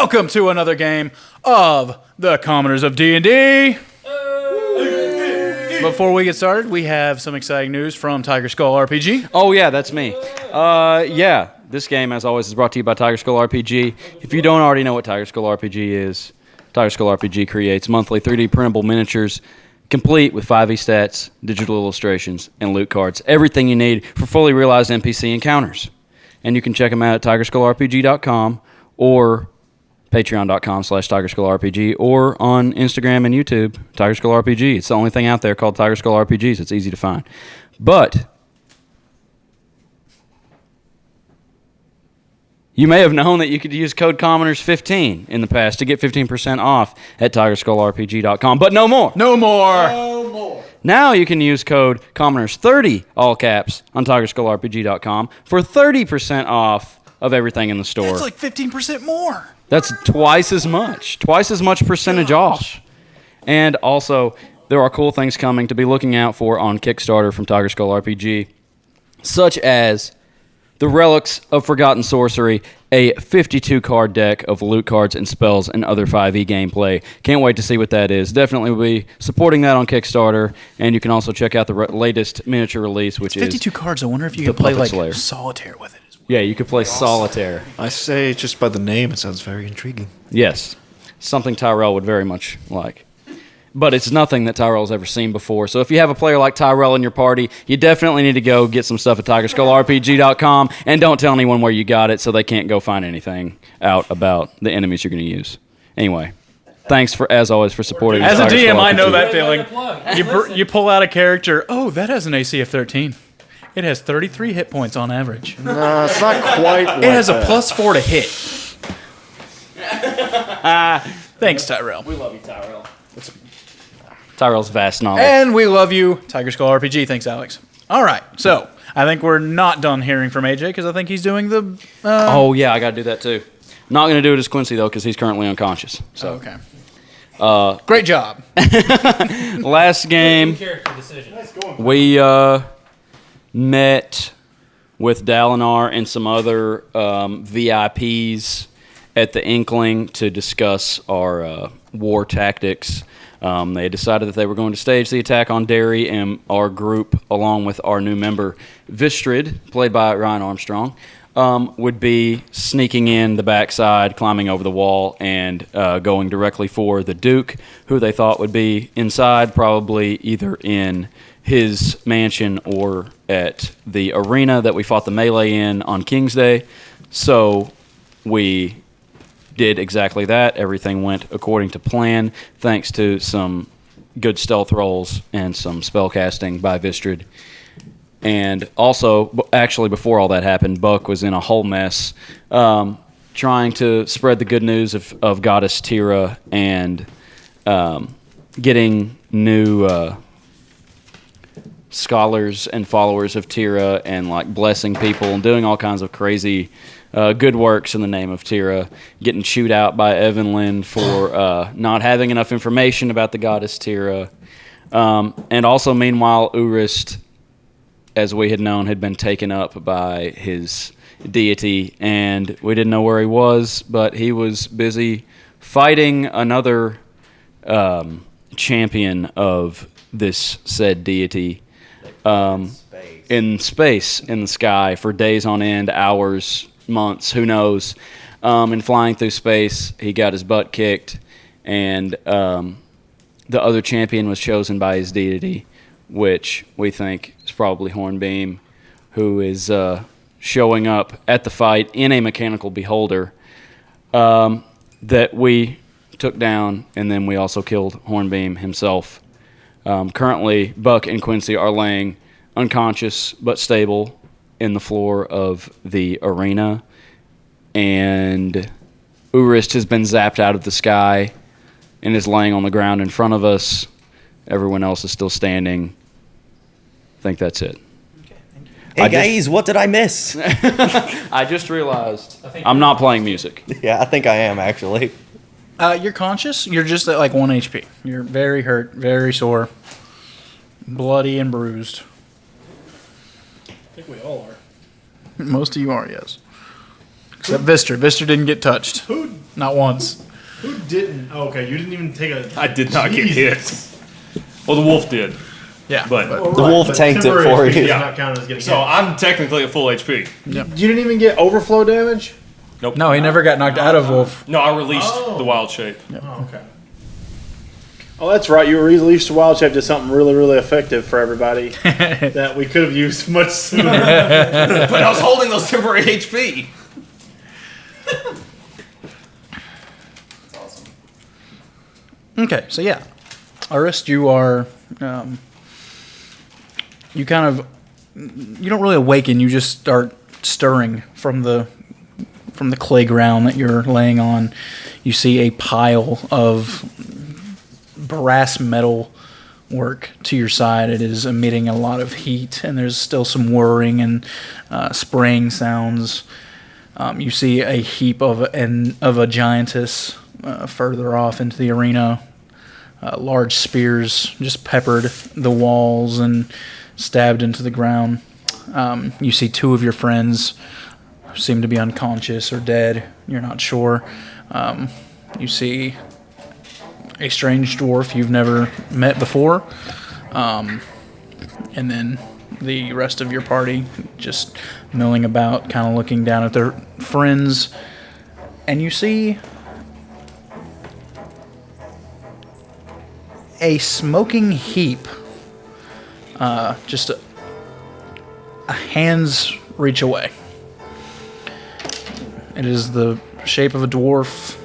welcome to another game of the Commoners of D&D. Before we get started, we have some exciting news from Tiger Skull RPG. Oh, yeah, that's me. This game, as always, is brought to you by Tiger Skull RPG. If you don't already know what Tiger Skull RPG is, Tiger Skull RPG creates monthly 3D printable miniatures, complete with 5e stats, digital illustrations, and loot cards. Everything you need for fully realized NPC encounters. And you can check them out at tigerskullrpg.com or patreon.com/tigerskullrpg or on Instagram and YouTube, Tiger Skull RPG. It's the only thing out there called Tiger Skull RPGs. It's easy to find. But you may have known that you could use code Commoners15 in the past to get 15% off at tigerskullrpg.com. But no more. No more. Now you can use code Commoners30, all caps, on tigerskullrpg.com for 30% off of everything in the store. That's like 15% more. That's twice as much percentage off. And also, there are cool things coming to be looking out for on Kickstarter from Tiger Skull RPG, such as the Relics of Forgotten Sorcery, a 52-card deck of loot cards and spells and other 5e gameplay. Can't wait to see what that is. Definitely will be supporting that on Kickstarter, and you can also check out the latest miniature release, which 52 is cards. I wonder if you could play like Slayer. Solitaire with it as well. Yeah, you could play Solitaire. I say just by the name, it sounds very intriguing. Yes, something Tyrell would very much like. But it's nothing that Tyrell's ever seen before. So if you have a player like Tyrell in your party, you definitely need to go get some stuff at tigerskullrpg.com, and don't tell anyone where you got it so they can't go find anything out about the enemies you're going to use. Anyway, thanks, as always, for supporting As a Tiger DM, Skull I know RPG. that feeling. You pull out a character. Oh, that has an AC of 13. It has 33 hit points on average. No, it's not quite like It has a that. +4 to hit. Thanks, Tyrell. We love you, Tyrell. Tyrell's vast knowledge. And we love you, Tiger Skull RPG. Thanks, Alex. All right, so I think we're not done hearing from AJ because I think he's doing the... oh, yeah, I got to do that, too. Not going to do it as Quincy, though, because he's currently unconscious. So. Okay. Great job. Last game, we met with Dalinar and some other VIPs at the Inkling to discuss our war tactics. They decided that they were going to stage the attack on Derry, and our group, along with our new member, Vistrid, played by Ryan Armstrong, would be sneaking in the backside, climbing over the wall, and going directly for the Duke, who they thought would be inside, probably either in his mansion or at the arena that we fought the melee in on King's Day. So we did exactly that. Everything went according to plan, thanks to some good stealth rolls and some spell casting by Vistrid. And also, actually, before all that happened, Buck was in a whole mess trying to spread the good news of Goddess Tira and getting new scholars and followers of Tira and like blessing people and doing all kinds of crazy good works in the name of Tira, getting chewed out by Evanlyn for not having enough information about the Goddess Tira. And also, meanwhile, Urist, as we had known, had been taken up by his deity, and we didn't know where he was, but he was busy fighting another champion of this said deity in space, in the sky, for days on end, hours, months, who knows. And flying through space, he got his butt kicked, and the other champion was chosen by his deity, which we think is probably Hornbeam, who is showing up at the fight in a mechanical beholder that we took down, and then we also killed Hornbeam himself. Currently, Buck and Quincy are laying unconscious but stable in the floor of the arena, and Urist has been zapped out of the sky and is laying on the ground in front of us. Everyone else is still standing. I think that's it. Hey guys, what did I miss? I just realized I'm not playing music. Yeah, I think I am actually. You're conscious. You're just at like 1 HP. You're very hurt, very sore, bloody and bruised. I think we all are. Most of you are, yes. Except Vister. Vister didn't get touched. Not once. Who didn't? Oh, okay, you didn't even take a. I did not get hit. Well, the wolf did. Yeah. But- Well, The wolf but tanked it temporary for HP you. does Yeah. not count as getting So hit. I'm technically at full HP. You didn't even get overflow damage? Nope. No, he never got knocked out of Wolf. No, I released the wild shape. Oh, okay. Oh, that's right. You were released to Wild Shape did something really, really effective for everybody that we could have used much sooner. But I was holding those temporary HP. Okay, so yeah. Arist, you are... you kind of... You don't really awaken. You just start stirring from the clay ground that you're laying on. You see a pile of brass metal work to your side. It is emitting a lot of heat, and there's still some whirring and spraying sounds. You see a heap of a giantess further off into the arena. Large spears just peppered the walls and stabbed into the ground. You see two of your friends who seem to be unconscious or dead. You're not sure. You see a strange dwarf you've never met before. And then the rest of your party just milling about, kind of looking down at their friends. And you see a smoking heap, just a hand's reach away. It is the shape of a dwarf.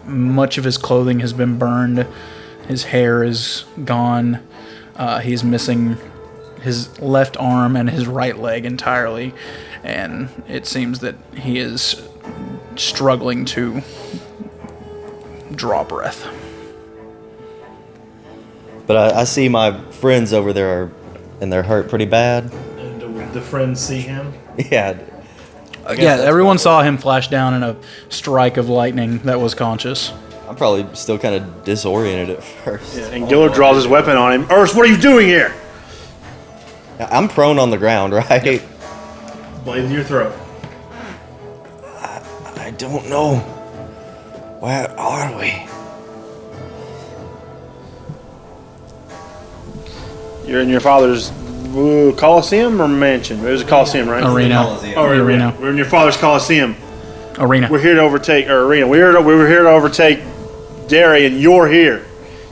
Much of his clothing has been burned. His hair is gone. He's missing his left arm and his right leg entirely. And it seems that he is struggling to draw breath. But I see my friends over there, and they're hurt pretty bad. And do the friends see him? Yeah. Yeah, everyone saw him flash down in a strike of lightning that was conscious. I'm probably still kind of disoriented at first. Yeah, and Gillard draws his weapon on him. Urs, what are you doing here? I'm prone on the ground, right? Blade to your throat. I don't know. Where are we? You're in your father's Coliseum or mansion? It was a Coliseum, right? Arena. Oh, Arena. We're in your father's Coliseum. Arena. We're here to overtake, or arena. We were here to overtake Derry, and you're here.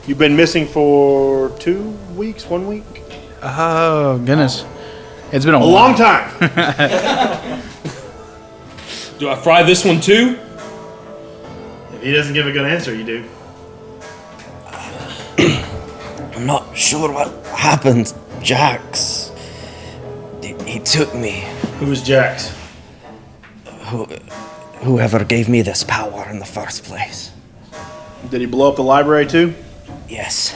You've been missing for 2 weeks, 1 week? Oh, goodness. It's been A a long while. time. Do I fry this one too? If he doesn't give a good answer, you do. I'm not sure what happened. Jax. He took me. Who's Jax? Whoever gave me this power in the first place. Did he blow up the library too? Yes.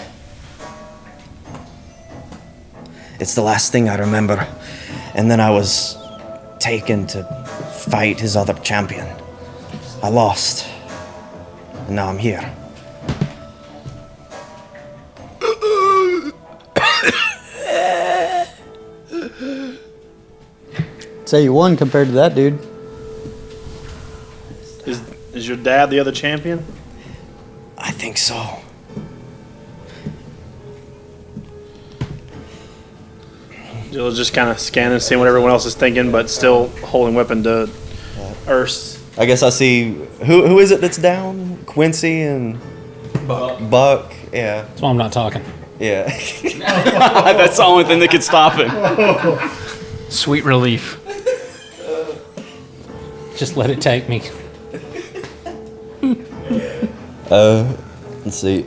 It's the last thing I remember. And then I was taken to fight his other champion. I lost. And now I'm here. Say you won compared to that dude. Is your dad the other champion? I think so. Jill's just kind of scanning, seeing what everyone else is thinking, but still holding weapon to Urs. I guess I see. Who is it that's down? Quincy and Buck. Yeah. That's why I'm not talking. Yeah. That's the only thing that could stop him. Sweet relief. Just let it take me. Let's see.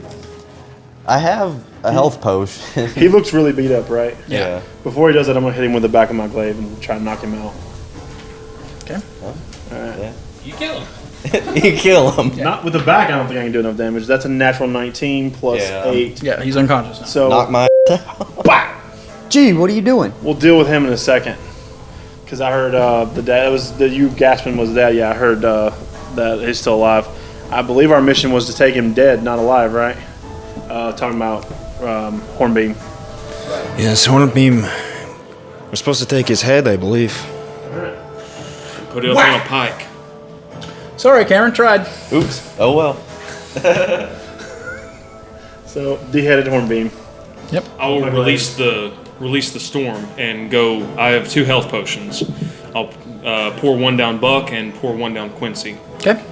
I have a health potion. He looks really beat up, right? Yeah. Before he does that, I'm gonna hit him with the back of my glaive and try to knock him out. Okay. Yeah. You kill him. You kill him. Not with the back. I don't think I can do enough damage. That's a natural 19 plus Yeah. 8. Yeah, he's unconscious now. So Knock my. Bah! Gee, what are you doing? We'll deal with him in a second. Because I heard the dad. It was the you gasping was dad. Yeah, I heard that he's still alive. I believe our mission was to take him dead, not alive, right? Talking about Hornbeam. Yes, Hornbeam. We're supposed to take his head, I believe. Put it up on a pike. Sorry, Cameron, tried. Oops. Oh well. So deheaded Hornbeam. Yep. I will release the storm and go. I have 2 health potions. I'll pour one down Buck and pour one down Quincy. Okay.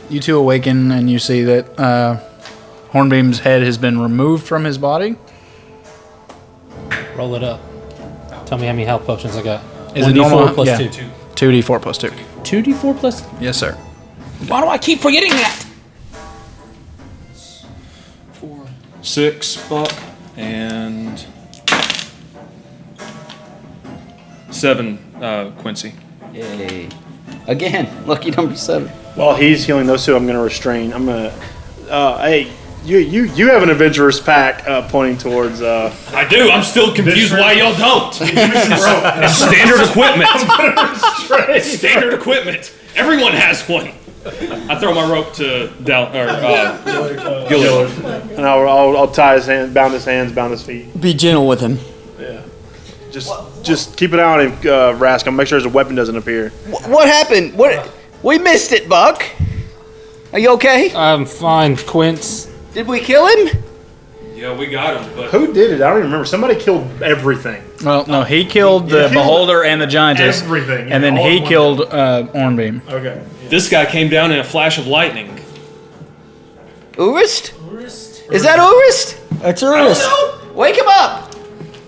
You two awaken and you see that Hornbeam's head has been removed from his body. Roll it up. Tell me how many health potions I got. Is it 1d4 normal? plus Yeah. 2. 2d4 plus 2. 2d4 plus. Yes, sir. Why do I keep forgetting that? 4, 6 Buck and 7 Quincy. Yay. Again, lucky number 7. While he's healing those two, I'm going to restrain. I'm going to. Hey, you have an adventurous pack pointing towards. I do. I'm still confused why y'all don't. It's standard equipment. Standard equipment. Everyone has one. I throw my rope to Gillard. And I'll tie his hands, bound his hands, bound his feet. Be gentle with him. Yeah. Just keep an eye on him, Rask. I'll make sure his weapon doesn't appear. What happened? What? We missed it, Buck. Are you okay? I'm fine, Quince. Did we kill him? Yeah, we got him. But Who did it? I don't even remember. Somebody killed everything. Well, no, he killed the killed Beholder and the Giantess. Everything. And then all he in one killed Hornbeam. Okay. this guy came down in a flash of lightning. Urist? Is that Urist? That's Urus. Wake him up!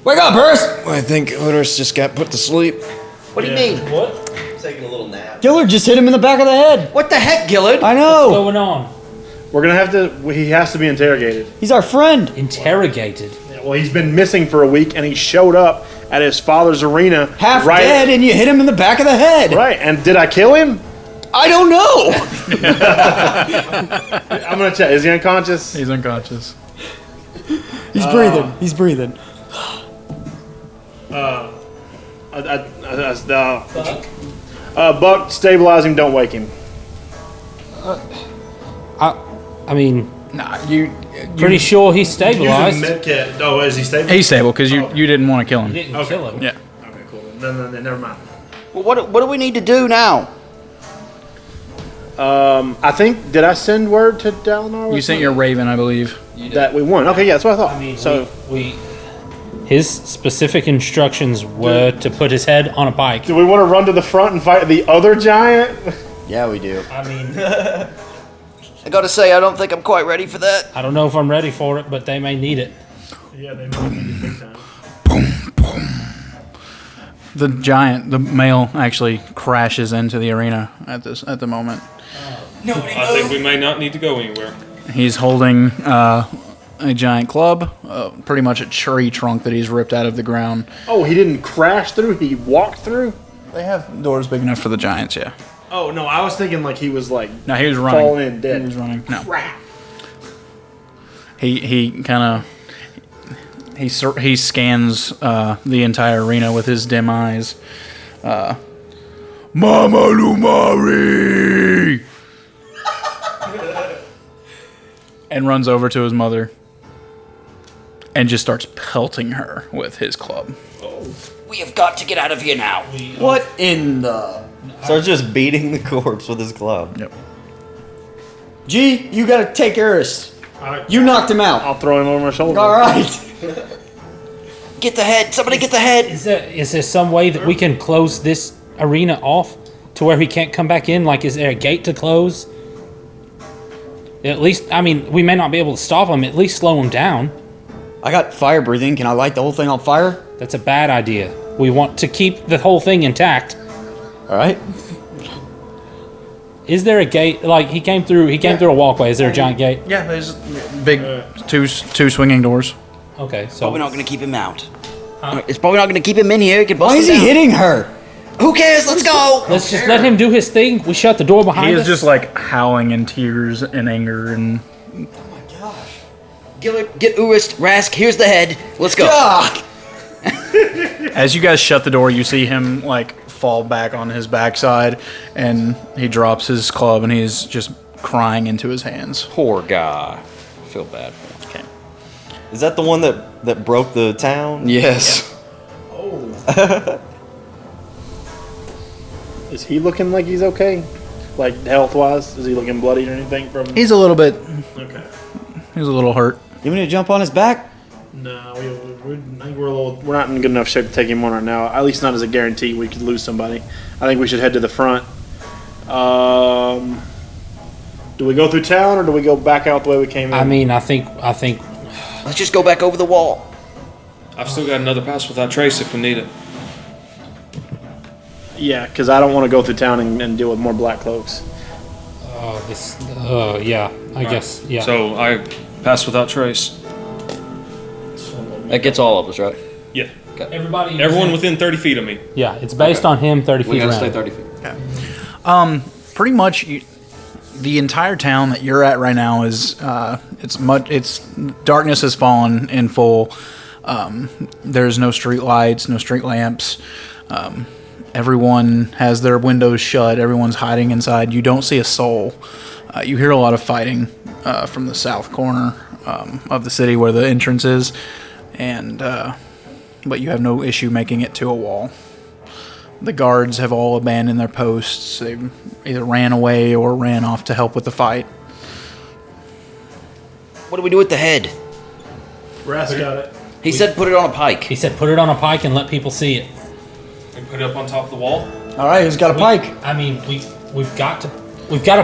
Wake up, Urus! I think Otis just got put to sleep. What do you mean? Taking a little nap. Gillard just hit him in the back of the head. What the heck, Gillard? I What's know. going on? We're going to have to. He has to be interrogated. He's our friend. Interrogated. Well, he's been missing for a week, and he showed up at his father's arena. Half right, dead, and you hit him in the back of the head. Right, and did I kill him? I don't know. I'm going to check. Is he unconscious? He's unconscious. He's breathing. He's breathing. Buck, stabilize him, don't wake him. I mean, Nah, you pretty sure he's stabilized. Medkit. Oh, is he stable? he's stable because you didn't want to kill him. You didn't kill him. Yeah. Okay, cool. Then never mind. Well, what do we need to do now? I think, did I send word to Dalinar? You sent your Raven, I believe. That we won. Okay, yeah, that's what I thought. I mean, so, his specific instructions were to put his head on a bike. do we want to run to the front and fight the other giant? Yeah, we do. I mean, I gotta say, I don't think I'm quite ready for that. I don't know if I'm ready for it, but they may need it. Yeah, they might be big time. The giant, the male, actually crashes into the arena at the moment. I think we may not need to go anywhere. He's holding a giant club, pretty much a tree trunk that he's ripped out of the ground. Oh, he didn't crash through? He walked through? They have doors big enough for the giants, yeah. Oh, no, I was thinking like he was like No, he was running. falling in dead. He was running. No. Crap. He kind of he scans the entire arena with his dim eyes. Mama Lumari, and runs over to his mother and just starts pelting her with his club. We have got to get out of here now. What in the... Starts just beating the corpse with his club. Yep. G, you gotta take Urus. You knocked him out. I'll throw him over my shoulder. All right. Get the head. Somebody get the head. Is there some way that we can close this arena off to where he can't come back in? Like, is there a gate to close? At least, I mean, we may not be able to stop him. At least slow him down. I got fire breathing. Can I light the whole thing on fire? That's a bad idea. We want to keep the whole thing intact. All right. Is there a gate? Like, he came through a walkway. Is there a giant gate? Yeah, there's big two swinging doors. Okay, so Probably not going to keep him out. It's probably not going to keep him in here. He can bust Why is him he down. hitting her? Who cares? Let's go. let's just let him do his thing. We shut the door behind He us. is just like howling in tears and anger and Gillard, get Urist. Rask, here's the head. Let's go. Ah! as you guys shut the door, you see him like fall back on his backside and he drops his club and he's just crying into his hands. Poor guy. I feel bad for him. Is that the one that broke the town? Yes. Is he looking like he's okay? Like health wise, is he looking bloodied or anything from? He's a little bit. Okay. He's a little hurt. You want me to jump on his back? No, I think we're not in good enough shape to take him on right now. At least not as a guarantee. We could lose somebody. I think we should head to the front. Do we go through town or do we go back out the way we came in? I mean, I think. Let's just go back over the wall. I've still got another pass without trace if we need it. Yeah, because I don't want to go through town and deal with more black cloaks. Yeah, I guess. Yeah. So I pass without trace. That gets all of us, right? Yeah. everybody. Everyone within 30 feet of me. Yeah, it's based on him 30 feet We gotta around. stay 30 feet. Pretty much, the entire town that you're at right now is it's darkness has fallen in full. There's no street lights, no street lamps. Everyone has their windows shut. Everyone's hiding inside. You don't see a soul. You hear a lot of fighting from the south corner of the city where the entrance is, and but you have no issue making it to a wall. The guards have all abandoned their posts. They either ran away or ran off to help with the fight. What do we do with the head? Ras got it. He said put it on a pike. He said put it on a pike and let people see it. And put it up on top of the wall. All right, who's got a pike? I mean, we've got to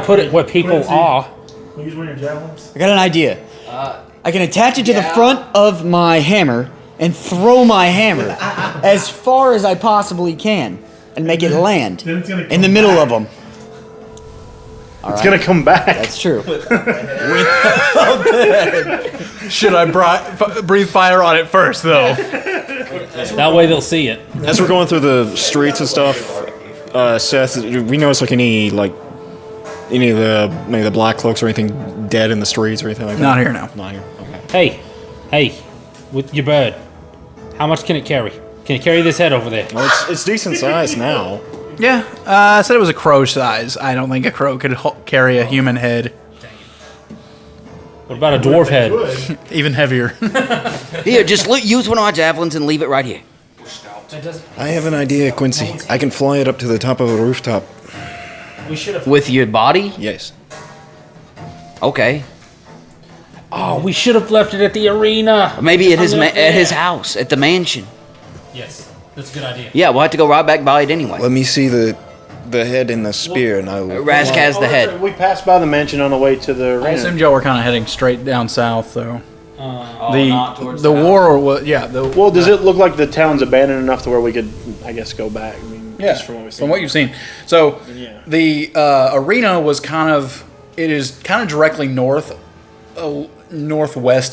put it where people Quincy. are. Will you use one of your javelins? I got an idea. I can attach it to the front of my hammer and throw my hammer as far as I possibly can and make it land Then it's gonna in the come middle back. of them. It's gonna come back. That's true. Should I breathe fire on it first, though? That way they'll see it. As we're going through the streets and stuff, Seth, do we notice like any of the maybe the black cloaks or anything dead in the streets or anything like that? Not here now. Not here. Okay. Hey, with your bird, how much can it carry? Can it carry this head over there? Well, it's decent size now. Yeah, I said it was a crow size. I don't think a crow could carry a human head. What about a dwarf head? Even heavier. Here, just use one of my javelins and leave it right here. I have an idea, Quincy. I can fly it up to the top of a rooftop. We should have. With your body? Yes. Okay. Oh, we should have left it at the arena. Maybe at his house, at the mansion. Yes, that's a good idea. Yeah, we'll have to go right back by it anyway. Let me see the head and the spear, and I will. Rask has the head. We passed by the mansion on the way to the I arena. assumed y'all were kind of heading straight down south, though. Not towards The south. war was the Well, does it look like the town's abandoned enough to where we could, I guess, go back? I mean, yeah just from what we've seen. from what you've seen. So Yeah. the arena was it is kind of directly northwest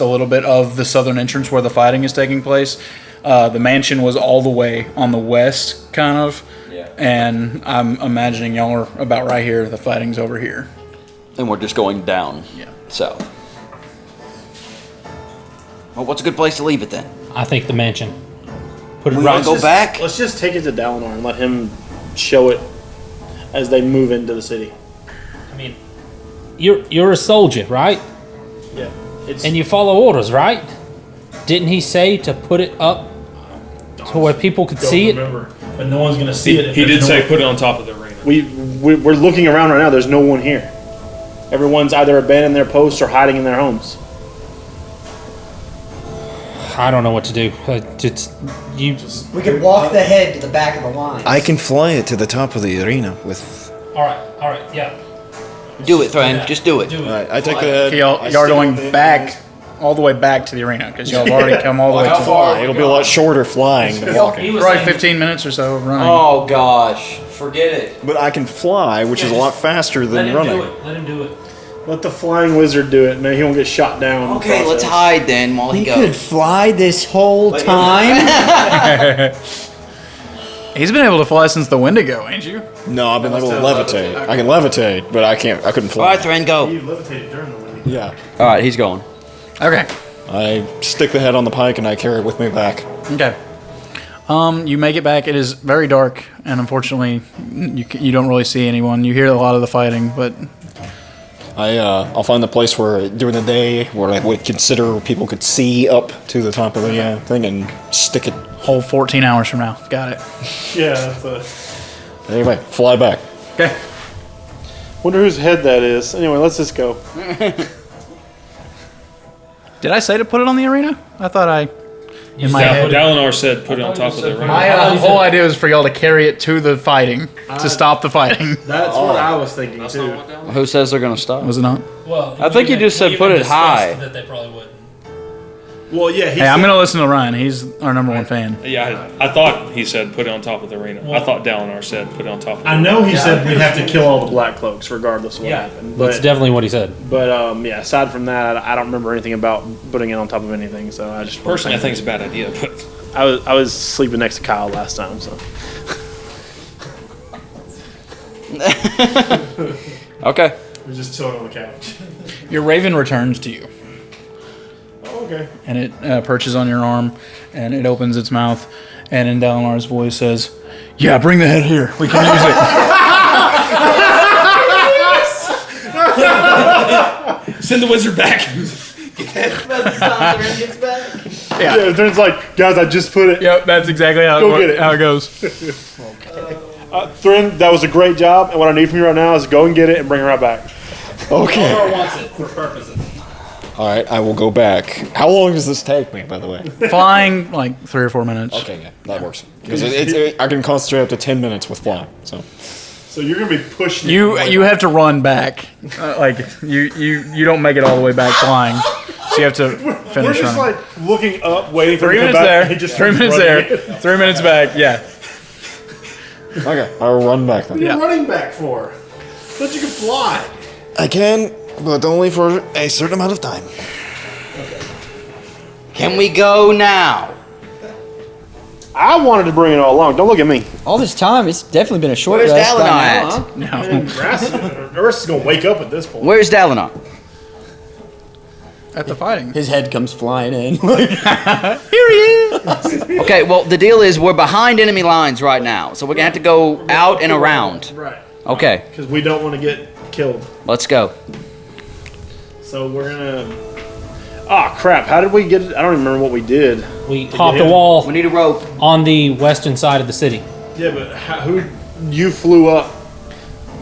a little bit of the southern entrance where the fighting is taking place. The mansion was all the way on the west, kind of. Yeah. And I'm imagining y'all are about right here. The fighting's over here. And we're just going down south. Well, what's a good place to leave it then? I think the mansion. Put it We right. want to go back? Let's just take it to Dalinar and let him show it as they move into the city. I mean, you're a soldier, right? Yeah. It's, And you follow orders, right? Didn't he say to put it up to where people could see it? remember, but no one's gonna see it. if He there's did no say one- put it on top of the arena. We're looking around right now. There's no one here. Everyone's either abandoned their posts or hiding in their homes. I don't know what to do. We could walk the head to the back of the line. I can fly it to the top of the arena with. All right, yeah. Do it, Thran. Just do it. All right, I take the head. Okay, y'all are going back all the way back to the arena because y'all have already come all the way to Fly. It'll be a lot shorter flying than walking. probably 15 minutes or so of running. Oh gosh, forget it. But I can fly, which is a lot faster Let than him running. do it. Let him do it. Let the flying wizard do it. Maybe he won't get shot down. in the Okay, let's process. hide then while he He could goes. fly this whole time. He's been able to fly since the Wendigo, ain't you? No, I've been able to levitate. I can levitate, but I couldn't All right, fly. Thran, go. You levitated during the wind. Yeah. All right, he's going. Okay. I stick the head on the pike and I carry it with me back. Okay. You make it back. It is very dark, and unfortunately, you don't really see anyone. You hear a lot of the fighting, but I'll find the place where during the day where I would consider people could see up to the top of the thing and stick it. whole 14 hours from now. Got it. Yeah, that's Anyway, fly back. Okay. Wonder whose head that is. Anyway, let's just go. Did I say to put it on the arena? I thought I. In my head. Dalinar said put it on top of the ring. My whole idea was for y'all to carry it to the fighting, to stop the fighting. That's what I was thinking too. Who says they're going to stop? Was it not? Well, I think you just said put it high. That they probably wouldn't. Well, yeah. Hey, I'm going to listen to Ryan. He's our number one fan. Yeah, I thought he said put it on top of the arena. I thought Dalinar said put it on top of the I arena. know he said we'd have to kill all the Black Cloaks regardless of what happened. That's definitely what he said. But yeah, aside from that, I don't remember anything about putting it on top of anything. So I just Personally, I think it's a bad idea, but I was sleeping next to Kyle last time, so. Okay. We're just chilling on the couch. Your raven returns to you, Oh, okay. and it perches on your arm, and it opens its mouth, and in Dalinar's voice says, "Yeah, bring the head here. We can use it." send the wizard back. Yeah, Thrin's like, guys, I just put it. Yep, that's exactly how Go get it. how it goes. Thrin, that was a great job, and what I need from you right now is go and get it and bring it right back. Okay. wants it for purposes. All right, I will go back. How long does this take me, by the way? Flying like 3 or 4 minutes. Okay, yeah, that works. Because I can concentrate up to 10 minutes with flying. So So you're gonna be pushing. You have to run back. Like you don't make it all the way back flying. So you have to We're finish just running. like looking up, waiting for 3 him to minutes come back. there. He just 3 minutes running. there. 3 minutes back. Yeah. okay, I will run back then. What are you running back for? But you can fly. I can, but only for a certain amount of time. Can we go now? I wanted to bring it all along. Don't look at me. All this time, it's definitely been a short Where's rest by Dalinar now, at? huh? No. Grass, Earth's gonna wake up at this point. Where's Dalinar? At the fighting. His head comes flying in. Here he is. Okay, well, the deal is we're behind enemy lines right now, so we're going to have to go out and around. Right. Okay, Because we don't want to get killed. let's go. So we're gonna. Ah, crap! How did we get it? I don't even remember what we did. We hopped get a him. wall We need a rope. on the western side of the city. Yeah, but who? You flew up.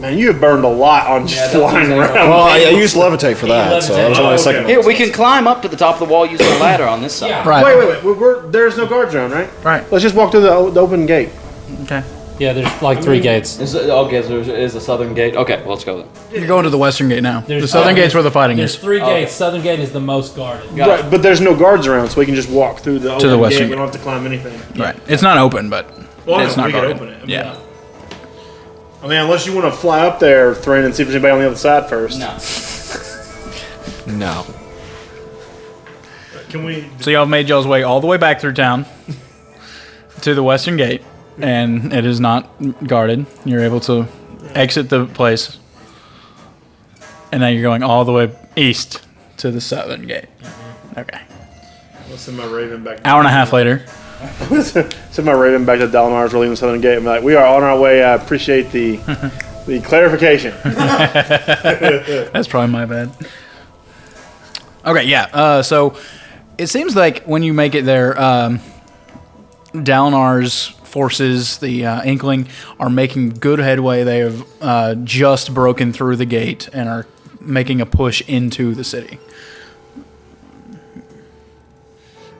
Man, you have burned a lot on just flying around. Well, I used levitate for that, so that was only a second. Here, we can climb up to the top of the wall using a ladder on this side. Yeah. Right. Wait. There's no guards around, right? Right. Let's just walk through the open gate. Okay. Yeah, there's like 3 gates. Okay, so there's a southern gate. Okay, well, let's go then. You're going to the western gate now. There's- The southern gate's where the fighting There's is. 3 gates. Southern gate is the most guarded. Right, but there's no guards around, so we can just walk through the open western gate. We gate. don't have to climb anything. Right. It's not open, but Well, it's not we can guarded. open it. Yeah. I mean, unless you want to fly up there, Thrin, and see if there's anybody on the other side first. No. No. Can we? So y'all made y'all's way all the way back through town to the western gate, and it is not guarded. You're able to exit the place, and now you're going all the way east to the southern gate. Okay. Let's send my Raven back. Hour and a half later. Send my Raven back to Dalinar's. We're leaving the southern gate. I'm like, we are on our way. I appreciate the the clarification. That's probably my bad. Okay, yeah. So it seems like when you make it there, Dalinar's forces, the Inkling, are making good headway. They have just broken through the gate and are making a push into the city.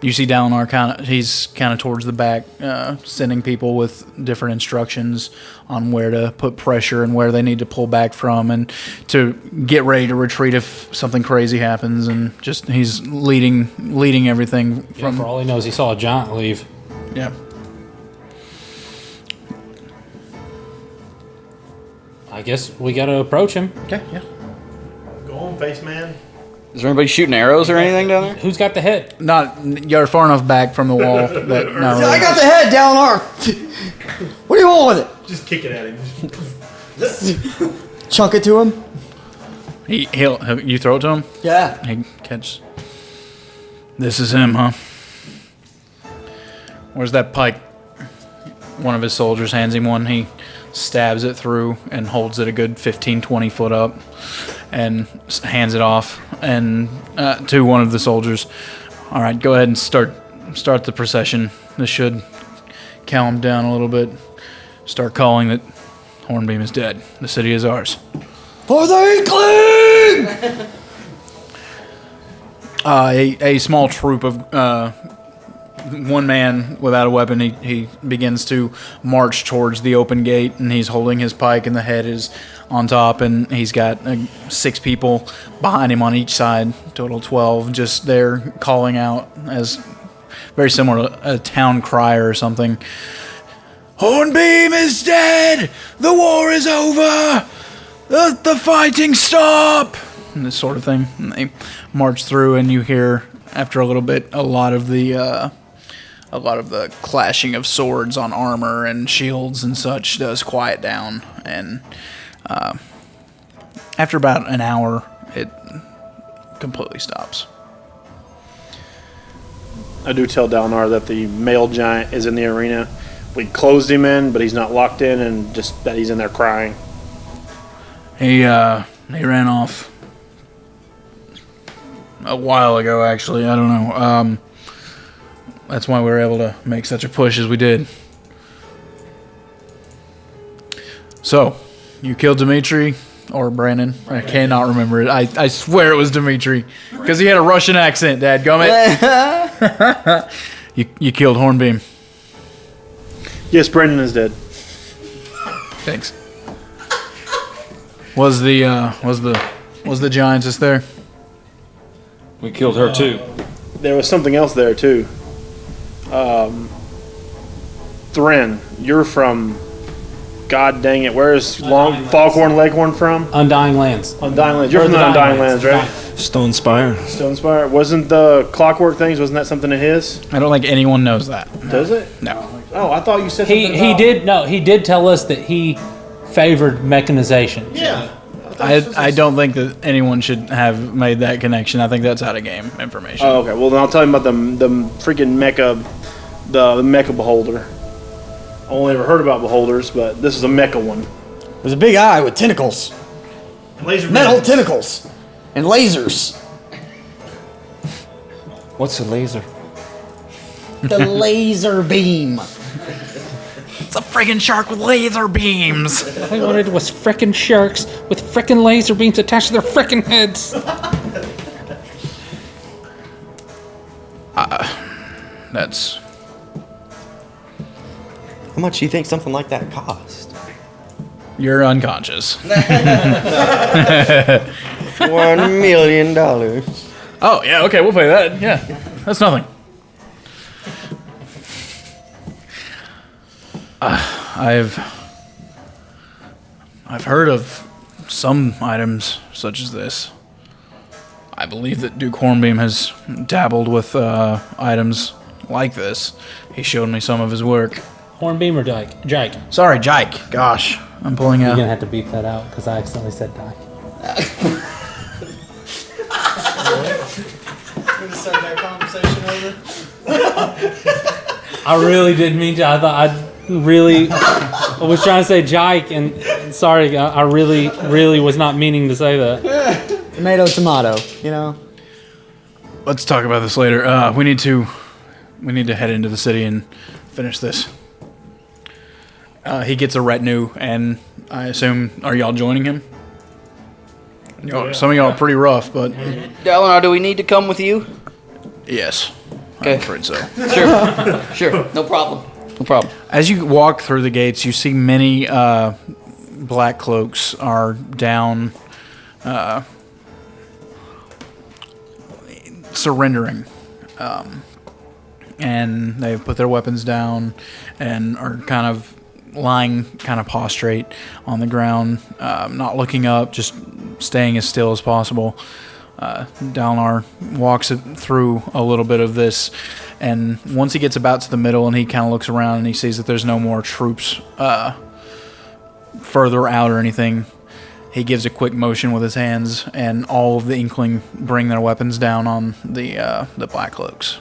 You see Dalinar he's kind of towards the back, sending people with different instructions on where to put pressure and where they need to pull back from and to get ready to retreat if something crazy happens. And just he's leading everything Yeah, from. for all he knows, he saw a giant leave. Yeah. I guess we gotta approach him. Okay. Yeah. Go on, face man. Is there anybody shooting arrows or anything down there? Who's got the head? You're far enough back from the wall that no. I got the head, Dalinar. What do you want with Just kick it at him. it? Chunk it to him? He'll you throw it to him. Yeah. He catch. This is him, huh? Where's that pike? One of his soldiers hands him one. He stabs it through and holds it a good 15, 20 foot up and hands it off and to one of the soldiers. All right, go ahead and start the procession. This should calm down a little bit. Start calling that Hornbeam is dead. The city is ours. For the Inkling! A small troop of one man without a weapon, he begins to march towards the open gate, and he's holding his pike, and the head is on top, and he's got 6 people behind him on each side, total 12, just there calling out as very similar to a town crier or something. Hornbeam is dead! The war is over! Let the fighting stop! And this sort of thing. And they march through, and you hear, after a little bit, a lot of the clashing of swords on armor and shields and such does quiet down. And after about an hour, it completely stops. I do tell Dalinar that the male giant is in the arena. We closed him in, but he's not locked in, and just that he's in there crying. He ran off a while ago, actually. I don't know. That's why we were able to make such a push as we did. So, you killed Dimitri or Brandon? I cannot remember it. I swear it was Dimitri because he had a Russian accent. Dadgummit. You killed Hornbeam. Yes, Brandon is dead. Thanks. Was the giantess there? We killed her too. There was something else there too. Thren, you're from. God dang it! Where is Foghorn Leghorn from? Undying Lands. Undying Lands. You're from the Undying Lands, right? Stone Spire. Stone Spire. Wasn't the clockwork things? Wasn't that something of his? I don't think anyone knows that. Does it? No. Oh, I thought you said something He about- did no. He did tell us that he favored mechanization. Yeah. I don't think that anyone should have made that connection. I think that's out of game information. Oh, okay. Well, then I'll tell you about the freaking mecha, the mecha beholder. I only ever heard about beholders, but this is a mecha one. There's a big eye with tentacles. Laser Metal tentacles. And lasers. What's a laser? The laser beam. It's a friggin' shark with laser beams. All I wanted was frickin' sharks with frickin' laser beams attached to their frickin' heads. That's How much do you think something like that cost? you're unconscious. $1 million. Oh yeah, okay, we'll pay that. Yeah, that's nothing. I've heard of some items such as this. I believe that Duke Hornbeam has dabbled with items like this. He showed me some of his work. Hornbeam or Jake? Sorry, Jike. Gosh, I'm pulling You're out. gonna have to beep that out because I accidentally said Dyke. Start that conversation over. I really didn't mean to. I was trying to say Jike, and sorry, I really was not meaning to say that. Tomato, tomato. You know. Let's talk about this later. We need to head into the city and finish this. He gets a retinue, and I assume, are y'all joining him? Some of y'all are pretty rough, but Dalinar, do we need to come with you? yes, Okay. I'm afraid so. Sure. No problem. As you walk through the gates, you see many black cloaks are down, surrendering. And they've put their weapons down and are kind of lying kind of prostrate on the ground, not looking up, just staying as still as possible. Dalinar walks through a little bit of this, and once he gets about to the middle and he kind of looks around and he sees that there's no more troops further out or anything, he gives a quick motion with his hands, and all of the Inkling bring their weapons down on the Black Cloaks.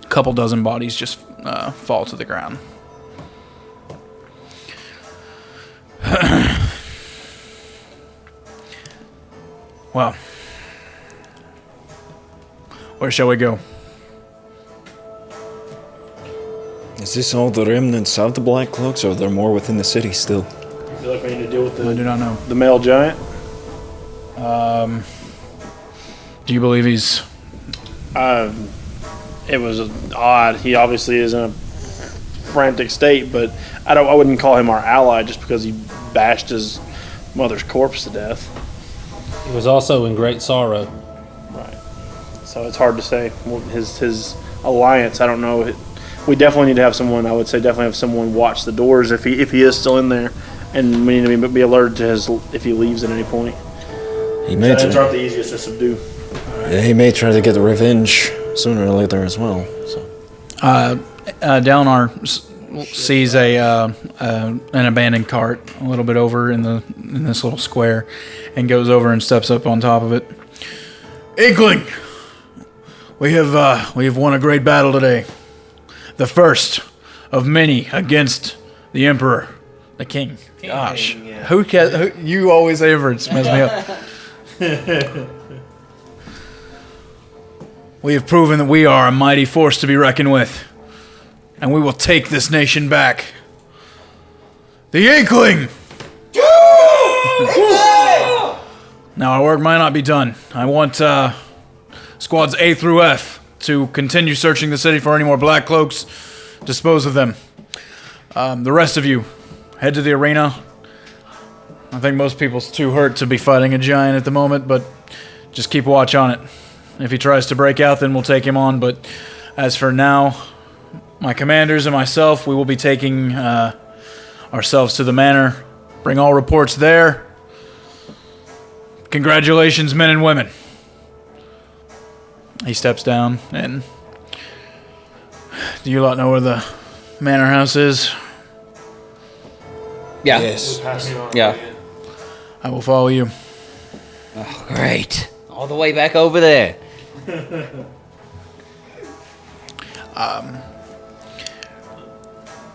A couple dozen bodies just fall to the ground. Well, where shall we go? Is this all the remnants of the Black Cloaks, or are there more within the city still? I feel like we need to deal with I do not know. the male giant. Do you believe he's... It was odd. He obviously is in a frantic state, but I wouldn't call him our ally just because he bashed his mother's corpse to death. He was also in great sorrow. Right. So it's hard to say. His alliance, I don't know. We definitely need to have someone. I would say definitely have someone watch the doors if he is still in there, and we need to be alerted to if he leaves at any point. He may Giants aren't the easiest to subdue. Yeah, he may try to get revenge sooner or later as well. So. Dalinar sees an abandoned cart a little bit over in this little square, and goes over and steps up on top of it. Inkling, we have won a great battle today, the first of many against the Emperor, the King. Gosh, who you always say words mess me up. We have proven that we are a mighty force to be reckoned with, and we will take this nation back. The Inkling! Now, our work might not be done. I want squads A through F to continue searching the city for any more Black Cloaks, dispose of them. The rest of you, head to the arena. I think most people's too hurt to be fighting a giant at the moment, but just keep watch on it. If he tries to break out, then we'll take him on. But as for now, my commanders and myself, we will be taking ourselves to the manor. Bring all reports there. Congratulations, men and women. He steps down, and do you lot know where the manor house is? Yeah. Yes. Yeah. I will follow you. Oh, great. All the way back over there.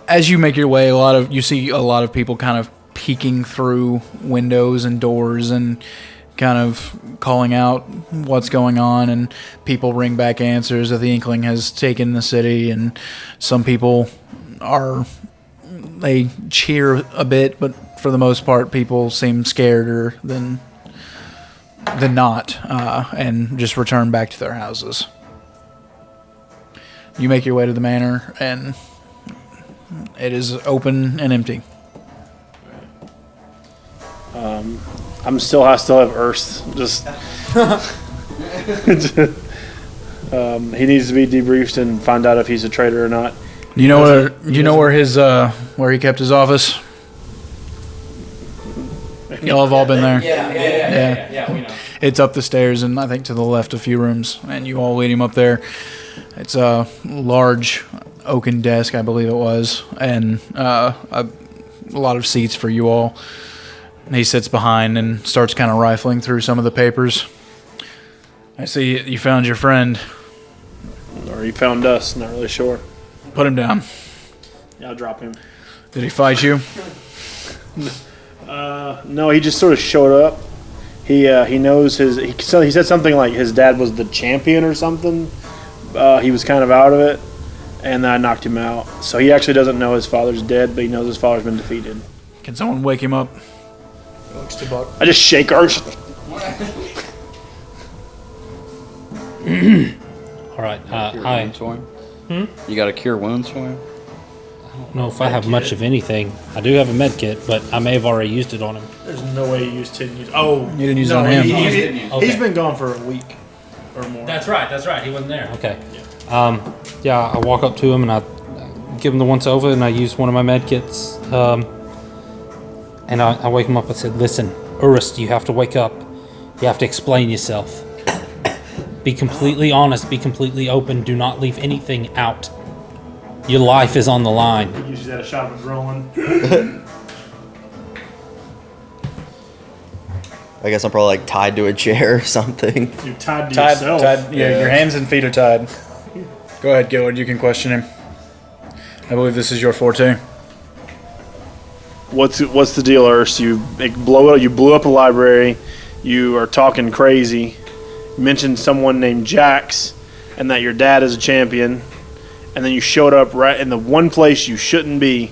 As you make your way, you see a lot of people kind of peeking through windows and doors and kind of calling out what's going on, and people ring back answers that the Inkling has taken the city, and some people they cheer a bit, but for the most part, people seem scareder than not, and just return back to their houses. You make your way to the manor, and it is open and empty. I still have Earth. Just he needs to be debriefed and find out if he's a traitor or not. You know where he kept his office? Y'all have all been there. Yeah, we know. It's up the stairs, and I think to the left a few rooms, and you all lead him up there. It's a large oaken desk, I believe it was, and a lot of seats for you all. He sits behind and starts kind of rifling through some of the papers. I see you found your friend. Or he found us, not really sure. Put him down. Yeah, I'll drop him. Did he fight you? No, he just sort of showed up. He knows he said something like his dad was the champion or something. He was kind of out of it, and I knocked him out. So he actually doesn't know his father's dead, but he knows his father's been defeated. Can someone wake him up? I just shake Earth. All right. Hi. You got to cure wounds for him? I don't know if I have much of anything. I do have a med kit, but I may have already used it on him. There's no way you didn't use. Oh, You didn't use it on him. He's been gone for a week or more. That's right. He wasn't there. Okay. Yeah, I walk up to him and I give him the once over, and I use one of my med kits. And I wake him up. I said, "Listen, Urist, you have to wake up. You have to explain yourself. Be completely honest. Be completely open. Do not leave anything out. Your life is on the line." He usually had a shot of adrenaline. I guess I'm probably like tied to a chair or something. You're tied to yourself. Yeah, your hands and feet are tied. Go ahead, Gillard. You can question him. I believe this is your forte. What's the deal, Urs? You blew up a library. You are talking crazy. You mentioned someone named Jax, and that your dad is a champion. and then you showed up right in the one place you shouldn't be,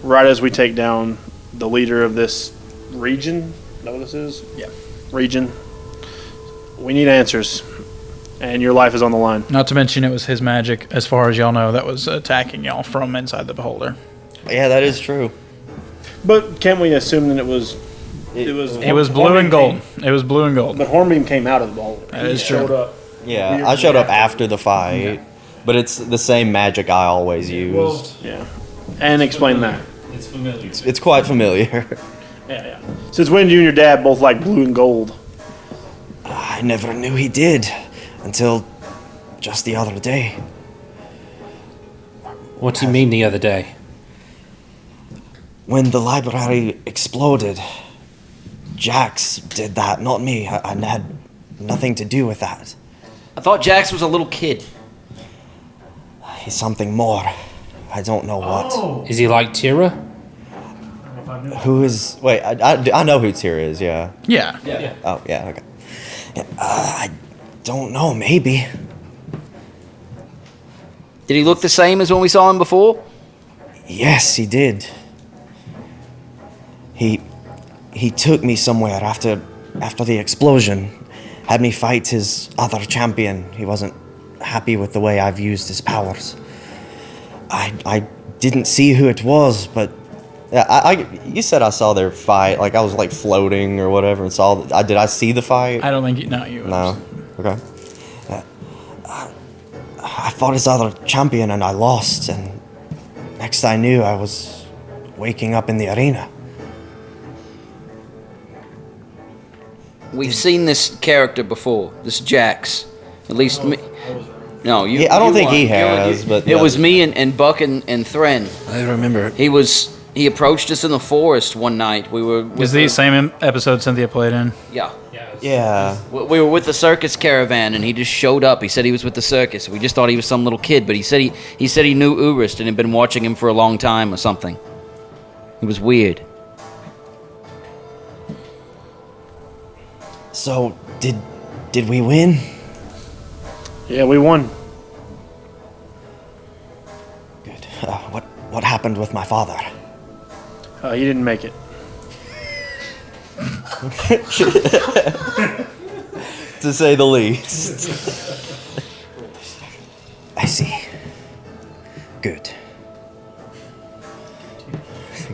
right as we take down the leader of this region. Is that what this is? Yeah. Region. We need answers, and your life is on the line. Not to mention it was his magic, as far as y'all know, that was attacking y'all from inside the beholder. Yeah, that is true. But can't we assume that it was It was blue and gold. It was blue and gold. But Hornbeam came out of the beholder. That is Showed true. up. Yeah, I showed up after the fight, but it's the same magic I always used. Yeah. And explain that. It's familiar. It's quite familiar. Yeah. Since when do you and your dad both like blue and gold? I never knew he did until just the other day. What do you mean the other day? When the library exploded, Jax did that, not me. I had nothing to do with that. I thought Jax was a little kid. He's something more. I don't know what. Is he like Tira? Who is... Wait, I know who Tyr is, yeah. Yeah. Oh, yeah, okay. Yeah, I don't know, maybe. Did he look the same as when we saw him before? Yes, he did. He took me somewhere after the explosion. Had me fight his other champion. He wasn't happy with the way I've used his powers. I didn't see who it was, but yeah, you said I saw their fight. Like I was like floating or whatever and saw. Did I see the fight? I don't think you. No, you. No. Okay. I fought his other champion and I lost. And next I knew, I was waking up in the arena. We've seen this character before, this Jax. At least me. No, you. Yeah, I don't you think he weren't. has, but it was me and Buck and Thren. I remember. He approached us in the forest one night. We were. Was the same episode Cynthia played in? Yeah. Yeah. We were with the circus caravan, and he just showed up. He said he was with the circus. We just thought he was some little kid, but he said he knew Urist and had been watching him for a long time or something. It was weird. So, did we win? Yeah, we won. Good. What happened with my father? He didn't make it. To say the least. I see. Good.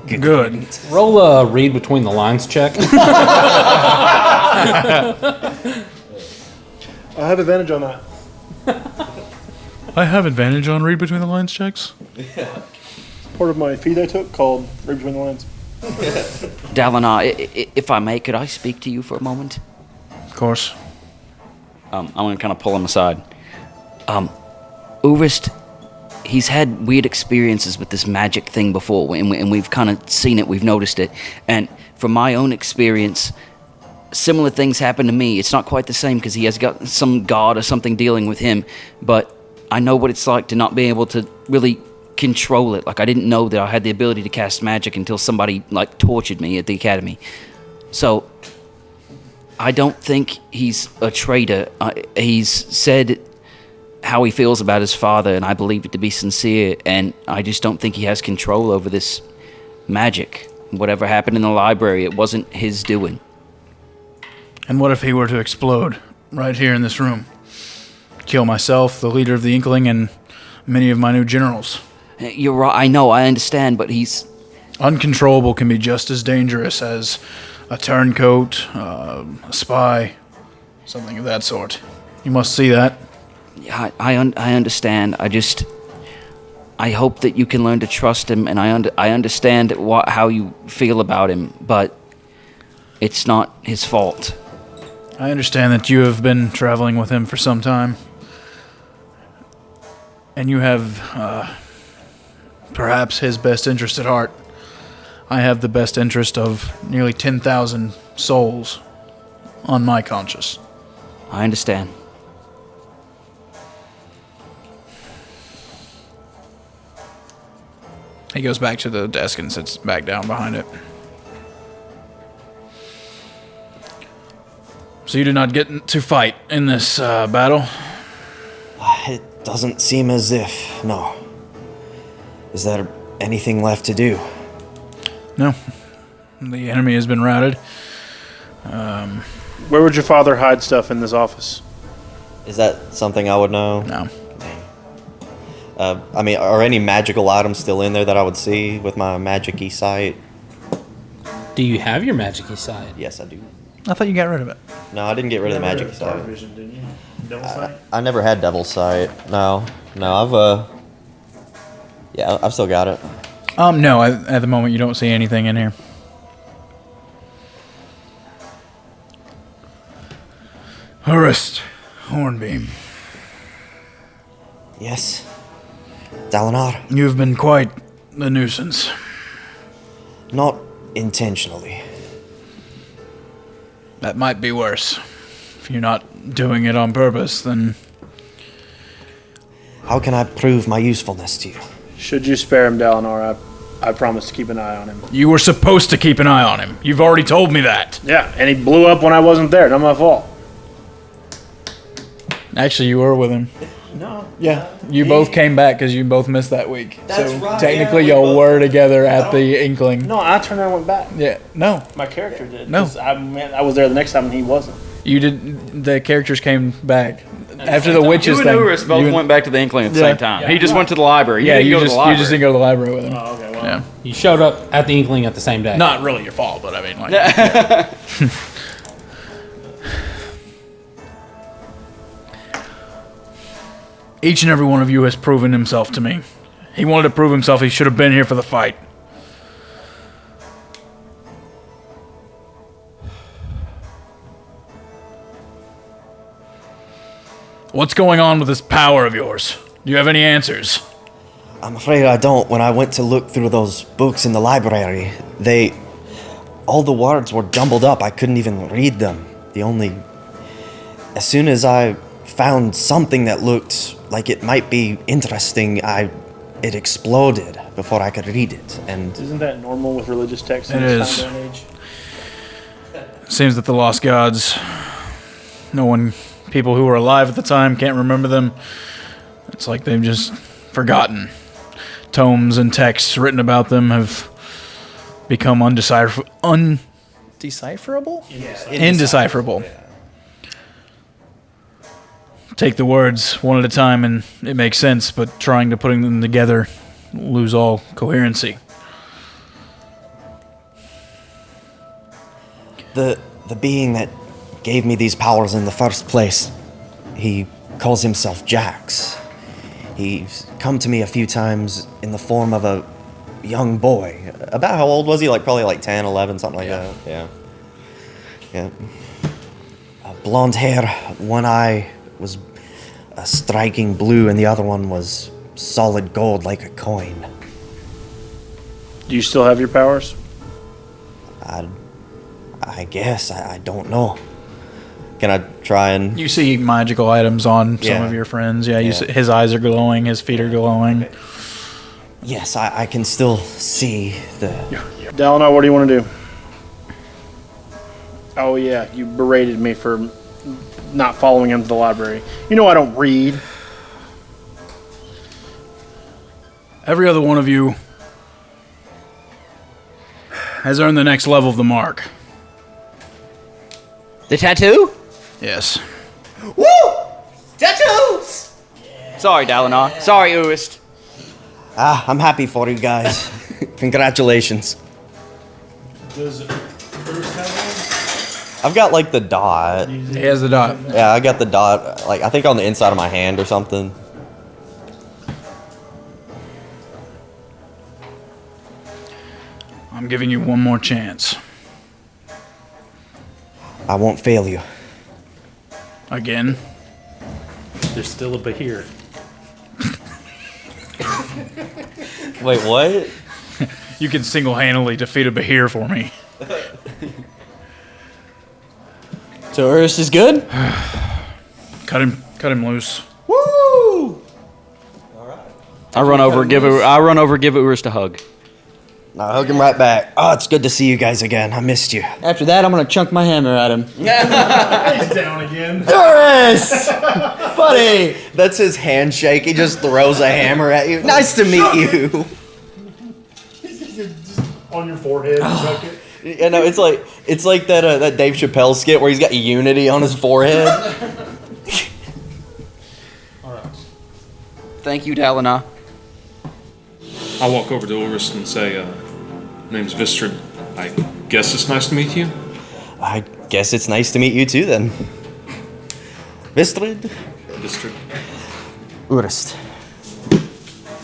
Good. Roll a read between the lines check. I have advantage on that. I have advantage on read between the lines checks. Part of my feed I took called Read Between the Lines. Dalinar, if I may, could I speak to you for a moment? Of course. I'm going to kind of pull him aside. Urist, he's had weird experiences with this magic thing before, and we've kind of seen it, we've noticed it. And from my own experience, similar things happen to me. It's not quite the same because he has got some god or something dealing with him, but I know what it's like to not be able to really control it. Like, I didn't know that I had the ability to cast magic until somebody, like, tortured me at the academy. So, I don't think he's a traitor. He's said how he feels about his father, and I believe it to be sincere, and I just don't think he has control over this magic. Whatever happened in the library, it wasn't his doing. And what if he were to explode right here in this room? Kill myself, the leader of the Inkling, and many of my new generals. You're right. I know. I understand, but he's... Uncontrollable can be just as dangerous as a turncoat, a spy, something of that sort. You must see that. Yeah, I understand. I hope that you can learn to trust him, and I understand how you feel about him, but it's not his fault. I understand that you have been traveling with him for some time. And you have, perhaps his best interest at heart. I have the best interest of nearly 10,000 souls on my conscience. I understand. He goes back to the desk and sits back down behind it. So you did not get to fight in this battle? It doesn't seem as if, no. Is there anything left to do? No. The enemy has been routed. Where would your father hide stuff in this office? Is that something I would know? No. I mean, are any magical items still in there that I would see with my magic-y sight? Do you have your magic sight? Yes, I do. I thought you got rid of it. No, I didn't get rid of the magic sight. Vision, didn't you? Devil sight? I never had devil's sight. No, I've still got it. No, at the moment you don't see anything in here. Horst, Hornbeam. Yes. Dalinar. You've been quite the nuisance. Not intentionally. That might be worse. If you're not doing it on purpose, then... How can I prove my usefulness to you? Should you spare him, Dalinar, I promise to keep an eye on him. You were supposed to keep an eye on him. You've already told me that. Yeah, and he blew up when I wasn't there. Not my fault. Actually, you were with him. No. Yeah. You both came back because you both missed that week. That's so right, technically yeah, we y'all both- were together at the Inkling. No, I turned around and went back. Yeah. No. My character did. No. 'Cause I was there the next time and he wasn't. You did. The characters came back. After the witches You thing. and Urus both you and- went back to the Inkling at the Yeah. same time. He just went to the library. You Yeah, didn't you go just to the library. you just didn't go to the library with him. Oh, okay, well. Yeah. You showed up at the Inkling at the same day. Not really your fault, but I mean, like. Each and every one of you has proven himself to me. He wanted to prove himself. He should have been here for the fight. What's going on with this power of yours? Do you have any answers? I'm afraid I don't. When I went to look through those books in the library, all the words were jumbled up. I couldn't even read them. As soon as I found something that looked like it might be interesting, it exploded before I could read it. And Isn't that normal with religious texts in It this is. time and age? Seems that the lost gods, people who were alive at the time can't remember them. It's like they've just forgotten. Tomes and texts written about them have become undecipherable? Indecipherable. Take the words one at a time and it makes sense, but trying to putting them together lose all coherency. the being that gave me these powers in the first place, he calls himself Jax. He's come to me a few times in the form of a young boy. About how old was he? Probably 10, 11, something like that. Yeah. Yeah. Blonde hair, one eye was a striking blue, and the other one was solid gold like a coin. Do you still have your powers? I guess. I don't know. Can I try and... You see magical items on some Yeah. of your friends. Yeah, you Yeah. see, his eyes are glowing, his feet are glowing. Yes, I can still see the... Dalinar, what do you want to do? Oh, yeah, you berated me for not following him to the library. You know I don't read. Every other one of you has earned the next level of the mark. The tattoo? Yes. Woo! Tattoos! Sorry, Dalinar. Sorry, Urist. I'm happy for you guys. Congratulations. Does Urus have I've got the dot. He has the dot. Yeah, I got the dot, I think on the inside of my hand or something. I'm giving you one more chance. I won't fail you. Again. There's still a Bahir. Wait, what? You can single-handedly defeat a Bahir for me. So Urus is good? Cut him loose. I run over, give Urist a hug. I'll hug him right back. Oh, it's good to see you guys again. I missed you. After that, I'm gonna chunk my hammer at him. He's down again. Doris! Buddy! That's his handshake. He just throws a hammer at you. Nice to meet you. Just on your forehead, chuck it. You know, it's like that Dave Chappelle skit where he's got Unity on his forehead. Thank you, Dalinar. I walk over to Orist and say, name's Vistrid. I guess it's nice to meet you. I guess it's nice to meet you too, then. Vistrid? Vistrid. Urist.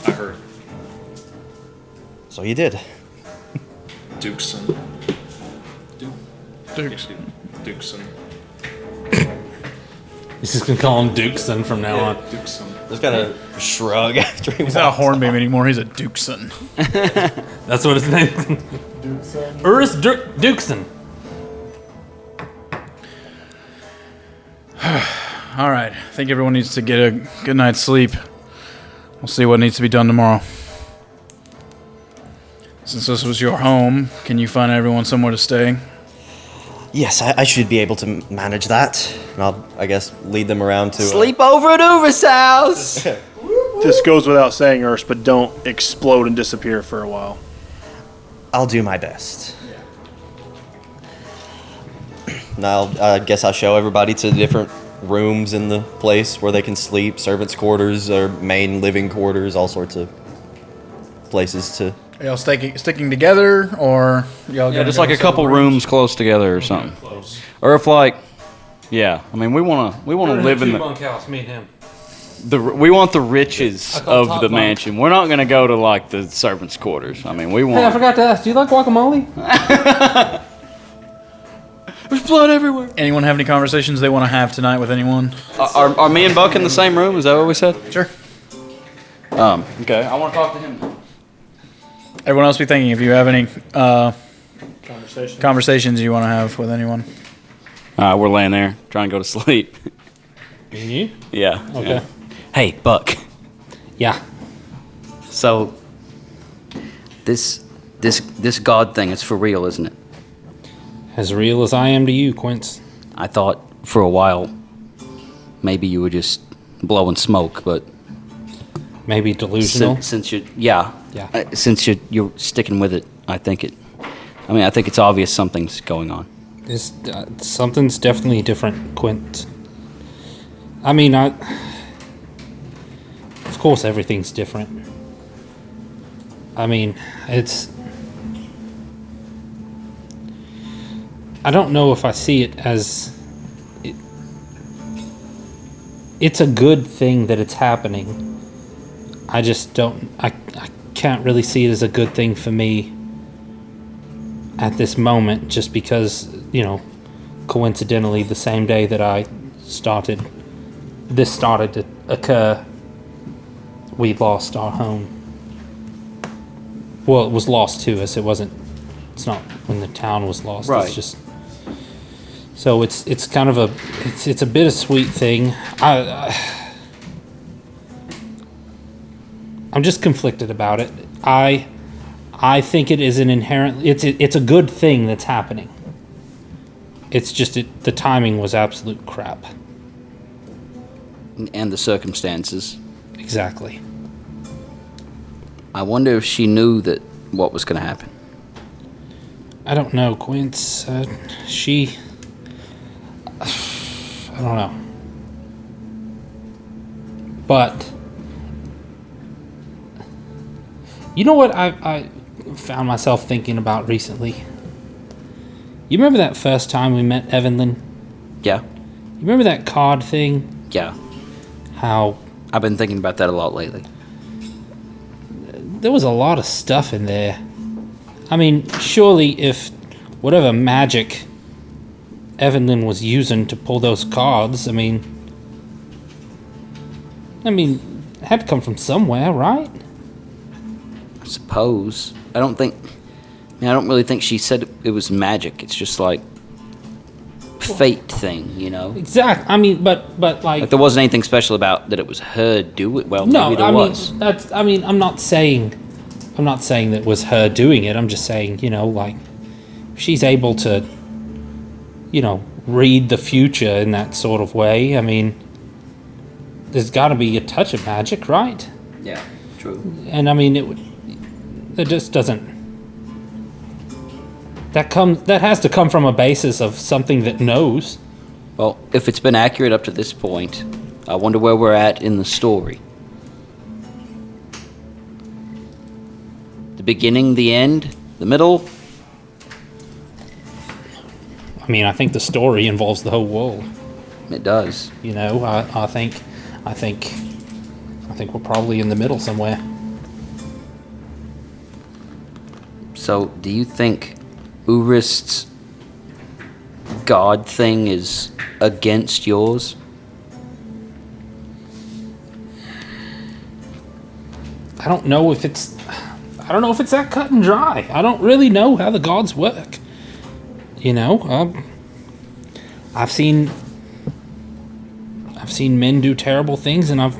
I heard. So you did. Duke's son. Duke's son. He's just gonna call him Dukeson from now on. Duke's son. Just kind of shrug after he He's not a Hornbeam anymore. He's a Dukeson. That's what his name is. Urus Dukeson. All right. I think everyone needs to get a good night's sleep. We'll see what needs to be done tomorrow. Since this was your home, can you find everyone somewhere to stay? Yes, I should be able to manage that. And I'll, I guess, lead them around to... Sleep over at Urus' house. This goes without saying, Urs, but don't explode and disappear for a while. I'll do my best. Now, I guess I'll show everybody to the different rooms in the place where they can sleep, servants' quarters, or main living quarters, all sorts of places to... Are y'all sticking together, or y'all? Yeah, just like a couple rooms close together or something. Or if like, yeah, I mean we wanna live in the bunkhouse. Me and him. we want the riches call of top the bunk. mansion. We're not gonna go to like the servants' quarters. I mean we Hey, I want. forgot to ask. Do you like guacamole? There's blood everywhere. Anyone have any conversations they want to have tonight with anyone? Are me and Buck in the same room? Is that what we said? Sure. Okay. I want to talk to him. Everyone else be thinking if you have any Conversation. conversations you want to have with anyone. We're laying there trying to go to sleep. Me and you? Yeah. Okay. Yeah. Hey, Buck. Yeah. So, this god thing is for real, isn't it? As real as I am to you, Quince. I thought for a while maybe you were just blowing smoke, but Maybe delusional. since you're since you're sticking with it, I think it's obvious something's going on. Something's definitely different, Quint. I mean, of course everything's different. I mean, I don't know if I see it as... It's a good thing that it's happening. I just don't... I can't really see it as a good thing for me at this moment, just because, coincidentally, the same day that this started to occur, we lost our home. Well, it was lost to us. It's not when the town was lost. Right. It's just... So it's kind of it's a bittersweet thing. I'm just conflicted about it. I think it is an inherent... It's a good thing that's happening. It's just the timing was absolute crap. And the circumstances. Exactly. I wonder if she knew that what was going to happen. I don't know, Quince. I don't know. But you know what I found myself thinking about recently? You remember that first time we met Evelyn? Yeah? You remember that card thing? Yeah. How I've been thinking about that a lot lately. there was a lot of stuff in there. I mean, surely if whatever magic Evelyn was using to pull those cards, I mean, it had to come from somewhere, right? I suppose. I don't really think she said it was magic. It's just like fate thing, Exactly. I mean, but Like there wasn't anything special about that it was her do it. Well, no, maybe there was. I'm not saying I'm not saying that was her doing it. I'm just saying, like, she's able to, read the future in that sort of way. I mean, there's got to be a touch of magic, right? Yeah, true. And I mean, it just doesn't. That has to come from a basis of something that knows. Well, if it's been accurate up to this point, I wonder where we're at in the story. The beginning, the end, the middle. I mean, I think the story involves the whole world. It does. I think we're probably in the middle somewhere. So, do you think Urist's god thing is against yours? I don't know if it's that cut and dry. I don't really know how the gods work. I've seen men do terrible things, and I've,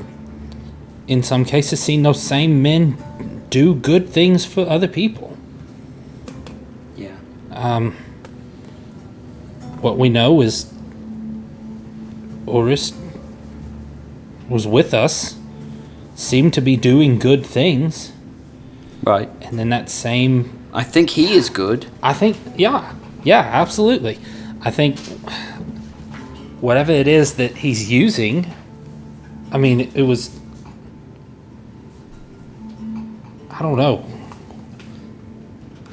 in some cases, seen those same men do good things for other people. Yeah. What we know is Urist was with us, seemed to be doing good things. Right. And then that same... I think he is good. I think, yeah, absolutely. I think whatever it is that he's using, I mean, it was... I don't know.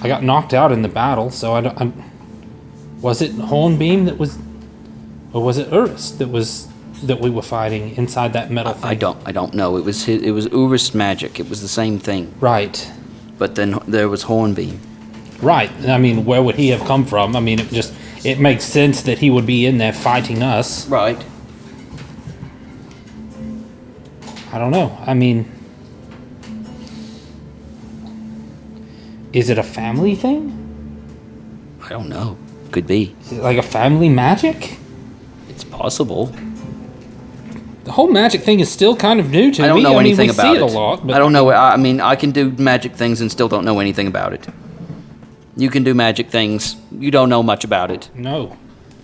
I got knocked out in the battle, so I don't... was it Hornbeam that was... Or was it Urist that we were fighting inside that metal thing? I don't know. It was Urist magic. It was the same thing. Right. But then there was Hornbeam. Right. I mean, where would he have come from? I mean, it makes sense that he would be in there fighting us. Right. I don't know. I mean, is it a family thing? I don't know. Could be. Is it like a family magic? It's possible. The whole magic thing is still kind of new to me. I don't know anything we about see it. A lot, but I don't know. I mean, I can do magic things and still don't know anything about it. You can do magic things. You don't know much about it. No.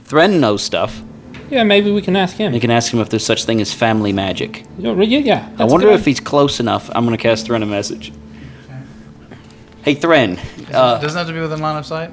Thren knows stuff. Yeah, maybe we can ask him. You can ask him if there's such thing as family magic. Yeah. I wonder if he's close enough. I'm going to cast Thren a message. Hey, Thren. Doesn't have to be within line of sight.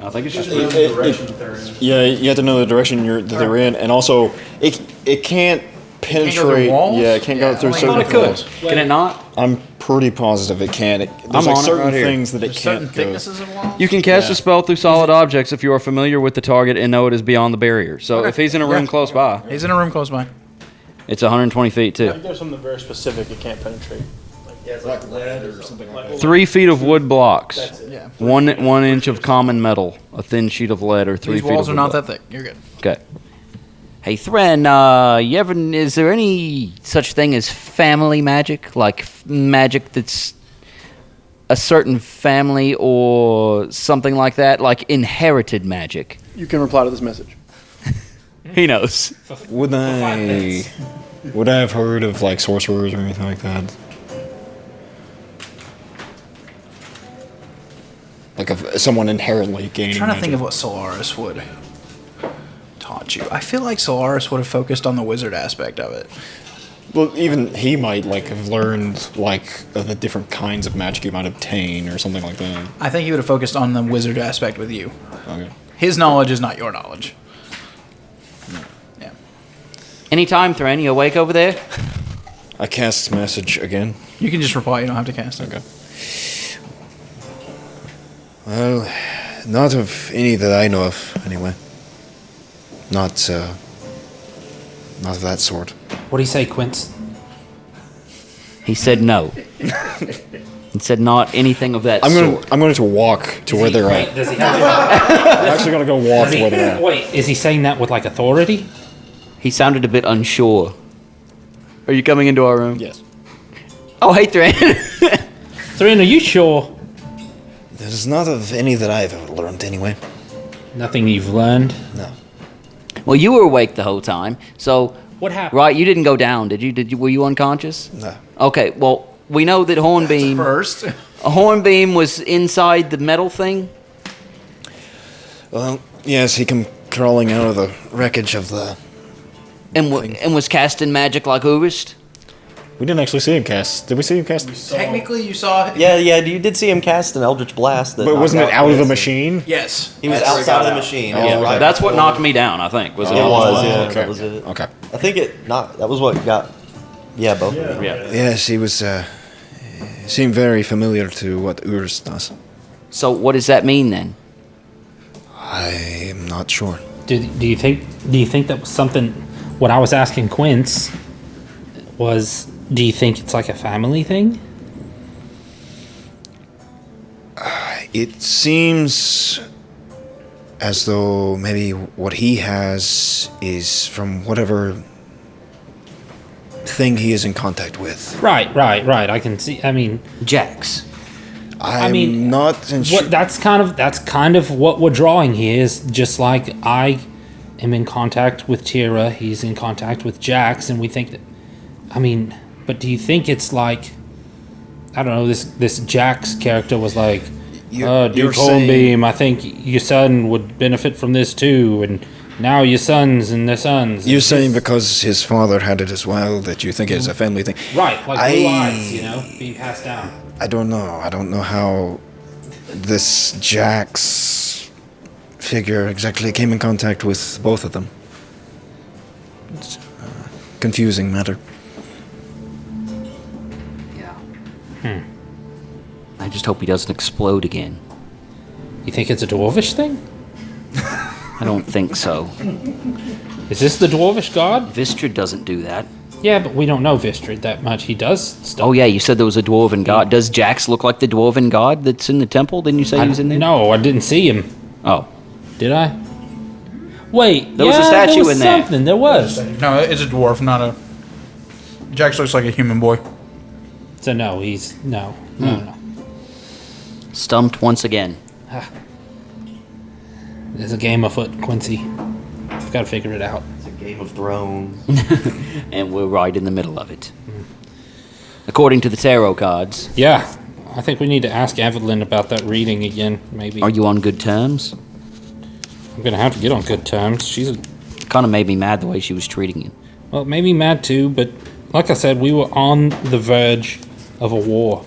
I think it's just the direction that they're in. Yeah, you have to know the direction that they're in, and also it can't penetrate. walls? Yeah, it can't go through I certain thought it could. walls. Can it not? I'm pretty positive it can. There's I'm like on it certain right here. things that it There's certain can't go. thicknesses of walls. You can cast Yeah. a spell through solid objects if you are familiar with the target and know it is beyond the barrier. So if he's in a room close by, He's in a room close by. it's 120 feet I too. think there's something very specific it can't penetrate. Like lead or something like that. 3 feet of wood blocks. That's it. Yeah. 1 inch of common metal, a thin sheet of lead, or 3 These feet walls of are wood not block. that thick. You're good. Okay. Hey, Thren, is there any such thing as family magic? Like magic that's a certain family or something like that? Like inherited magic? You can reply to this message. He knows. Would I have heard of like sorcerers or anything like that? Like if someone inherently gaining. I'm trying to think of magic. what Solaris would taught you. I feel like Solaris would have focused on the wizard aspect of it. Well, even he might like have learned like the different kinds of magic you might obtain or something like that. I think he would have focused on the wizard aspect with you. Okay. His knowledge is not your knowledge. Yeah. Anytime, Thren, you awake over there? I cast message again. You can just reply. You don't have to cast it. Okay. Well, not of any that I know of, anyway. Not of that sort. What do you say, Quince? He said no. He said not anything of that sort. I'm going to walk to where they're at. Does he have I'm actually going to go walk to where they're at. Wait, is he saying that with like authority? He sounded a bit unsure. Are you coming into our room? Yes. Oh, hey, Thren. Thren, are you sure? There's not of any that I've ever learned, anyway. Nothing you've learned? No. Well, you were awake the whole time, so... What happened? Right, you didn't go down, did you? Were you unconscious? No. Okay, well, we know that Hornbeam... First. Hornbeam was inside the metal thing? Well, yes, he came crawling out of the wreckage of the... And was casting magic like Urist? We didn't actually see him cast. Did we see him cast? Technically, you saw. Yeah, you did see him cast an Eldritch Blast. But wasn't it out of the machine? Yes. He was outside of the machine. Oh, Yeah, right. That's what knocked me down, I think. Was It was, yeah. okay. That was it. Okay. I think that was what got, both of them. Yeah. Yes, he was, seemed very familiar to what Urus does. So what does that mean then? I am not sure. Do you think that was something? What I was asking Quince was, do you think it's like a family thing? It seems as though maybe what he has is from whatever thing he is in contact with. Right. I can see. I mean, Jax. I'm mean, not sure. what that's kind of what we're drawing here is just like I am in contact with Tira, he's in contact with Jax, and we think that. I mean, but do you think it's like, I don't know, this Jax character was like, You're Duke saying- Hornbeam, I think your son would benefit from this too, and now your sons and their sons. You're It's saying just- because his father had it as well that you think it's a family thing. right, like blue eyes, being passed down. I don't know. I don't know how this Jax figure exactly came in contact with both of them. It's a confusing matter. Yeah. I just hope he doesn't explode again. You think it's a dwarvish thing? I don't think so. Is this the dwarvish god? Vistra doesn't do that. Yeah, but we don't know Vistrid that much. He does stuff. Oh yeah, you said there was a dwarven god. Does Jax look like the dwarven god that's in the temple? Didn't you say he was in there? No, I didn't see him. Oh. Did I? Wait, There was a statue there was in there. something. There was. No, it's a dwarf, not a. Jax looks like a human boy. So no, he's no. Stumped once again. There's a game afoot, Quincy. I've got to figure it out. It's a Game of Thrones. And we're right in the middle of it. According to the tarot cards. Yeah, I think we need to ask Evelyn about that reading again. Maybe. Are you on good terms? I'm gonna have to get on good terms. She's Kind of made me mad the way she was treating you. well, maybe mad too, but like I said, we were on the verge of a war.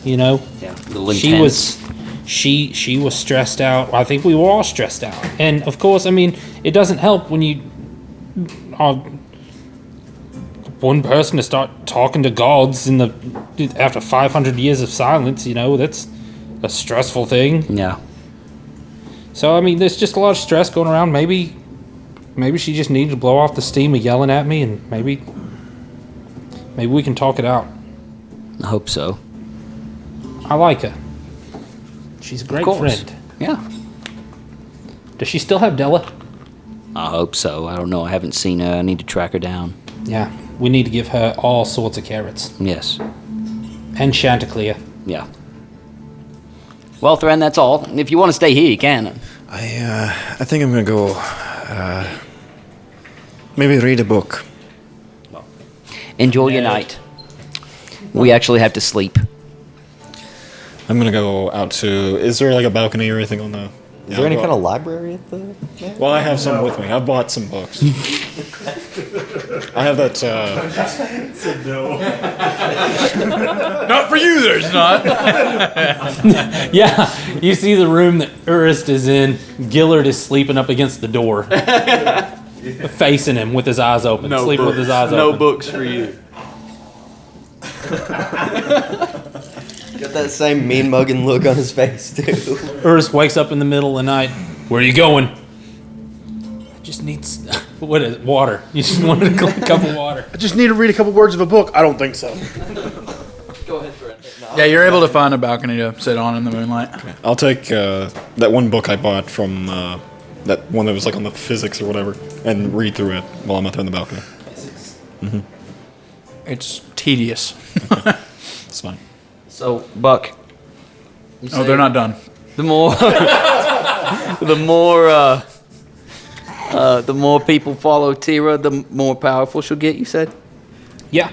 You know. Yeah. A little She was she was stressed out. I think we were all stressed out. And of course, I mean, it doesn't help when you are one person to start talking to gods after 500 years of silence, that's a stressful thing. Yeah. So I mean, there's just a lot of stress going around. Maybe she just needed to blow off the steam of yelling at me, and maybe we can talk it out. I hope so. I like her. She's a great course. friend. Yeah. Does she still have Della? I hope so. I don't know. I haven't seen her. I need to track her down. Yeah. We need to give her all sorts of carrots. Yes. And Chanticleer. Yeah. Well, Thran, that's all. If you want to stay here, you can. I think I'm gonna go. Maybe read a book. Enjoy your night. We actually have to sleep. I'm gonna go out to. Is there like a balcony or anything on the? Is there any kind of library at the? Well, I have some with me. I bought some books. I have that. Not for you, there's not. Yeah, you see the room that Urist is in. Gillard is sleeping up against the door, facing him with his eyes open, sleeping with his eyes open. books for you. Got that same mean mugging look on his face too. Urist wakes up in the middle of the night. Where are you going? Just needs what is it? Water. You just wanted a cup of water. I just need to read a couple words of a book. I don't think so. Go ahead, Thran. Yeah, you're able to find a balcony to sit on in the moonlight. I'll take that one book I bought from that one that was like on the physics or whatever, and read through it while I'm out there on the balcony. Mm-hmm. It's tedious. It's fine. So, Buck. Oh, they're not done. The more, the more people follow Tira, the more powerful she'll get. You said. Yeah,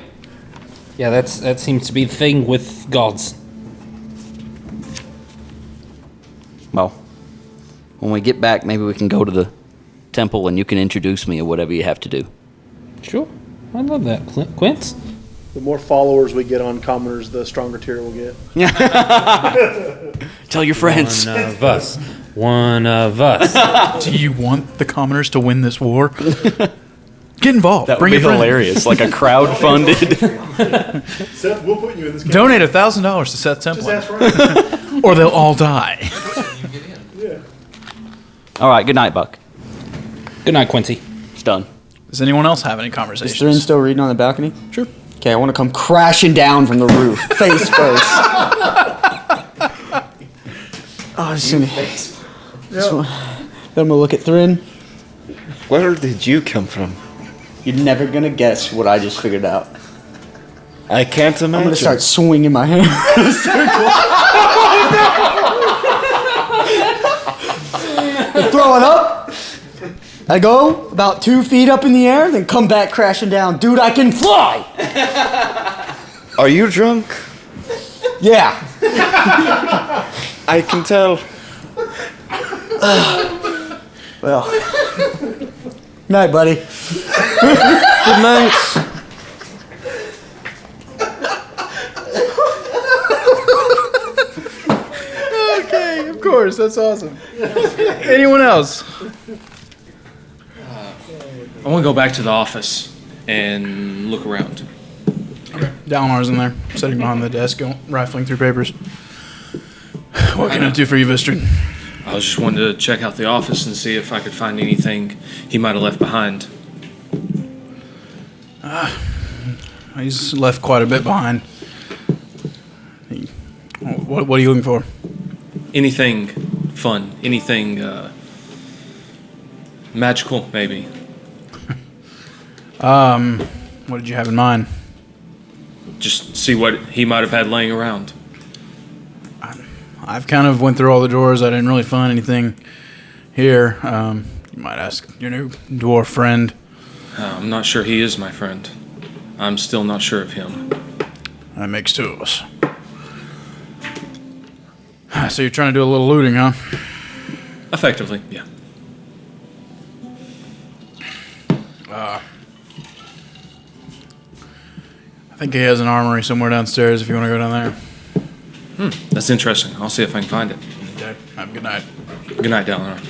that seems to be the thing with gods. when we get back, maybe we can go to the temple and you can introduce me or whatever you have to do. Sure. I love that, Quince. The more followers we get on commoners, the stronger tier we'll get. Tell your friends. One of us. One of us. Do you want the commoners to win this war? Get involved. That would Bring be your friends. hilarious, like a crowd-funded. Seth, we'll put you in this. Donate $1,000 to Seth Temple, That's right. or they'll all die. All right, good night, Buck. Good night, Quincy. It's done. Does anyone else have any Is conversations? Thrin still reading on the balcony? Sure. Okay, I want to come crashing down from the roof, face first. Oh, just gonna. Then I'm gonna look at Thrin. Where did you come from? You're never gonna guess what I just figured out. I can't imagine. I'm gonna start swinging my hand in a circle. And throw it up. I go about 2 feet up in the air, then come back crashing down. Dude, I can fly! Are you drunk? Yeah. I can tell. Well. Night, buddy. Good night. Okay, of course. That's awesome. Anyone else? I want to go back to the office and look around. Dalinar's in there, sitting behind the desk, rifling through papers. What can I do for you, Vistrin? I was just wanting to check out the office and see if I could find anything he might have left behind. He's left quite a bit behind. What are you looking for? Anything fun, anything magical, maybe. What did you have in mind? Just see what he might have had laying around. I've kind of went through all the drawers. I didn't really find anything here. You might ask your new dwarf friend. I'm not sure he is my friend. I'm still not sure of him. That makes two of us. So you're trying to do a little looting, huh? Effectively, yeah. I think he has an armory somewhere downstairs if you want to go down there. That's interesting. I'll see if I can find it. Okay. Have a good night. Good night, Dalinar.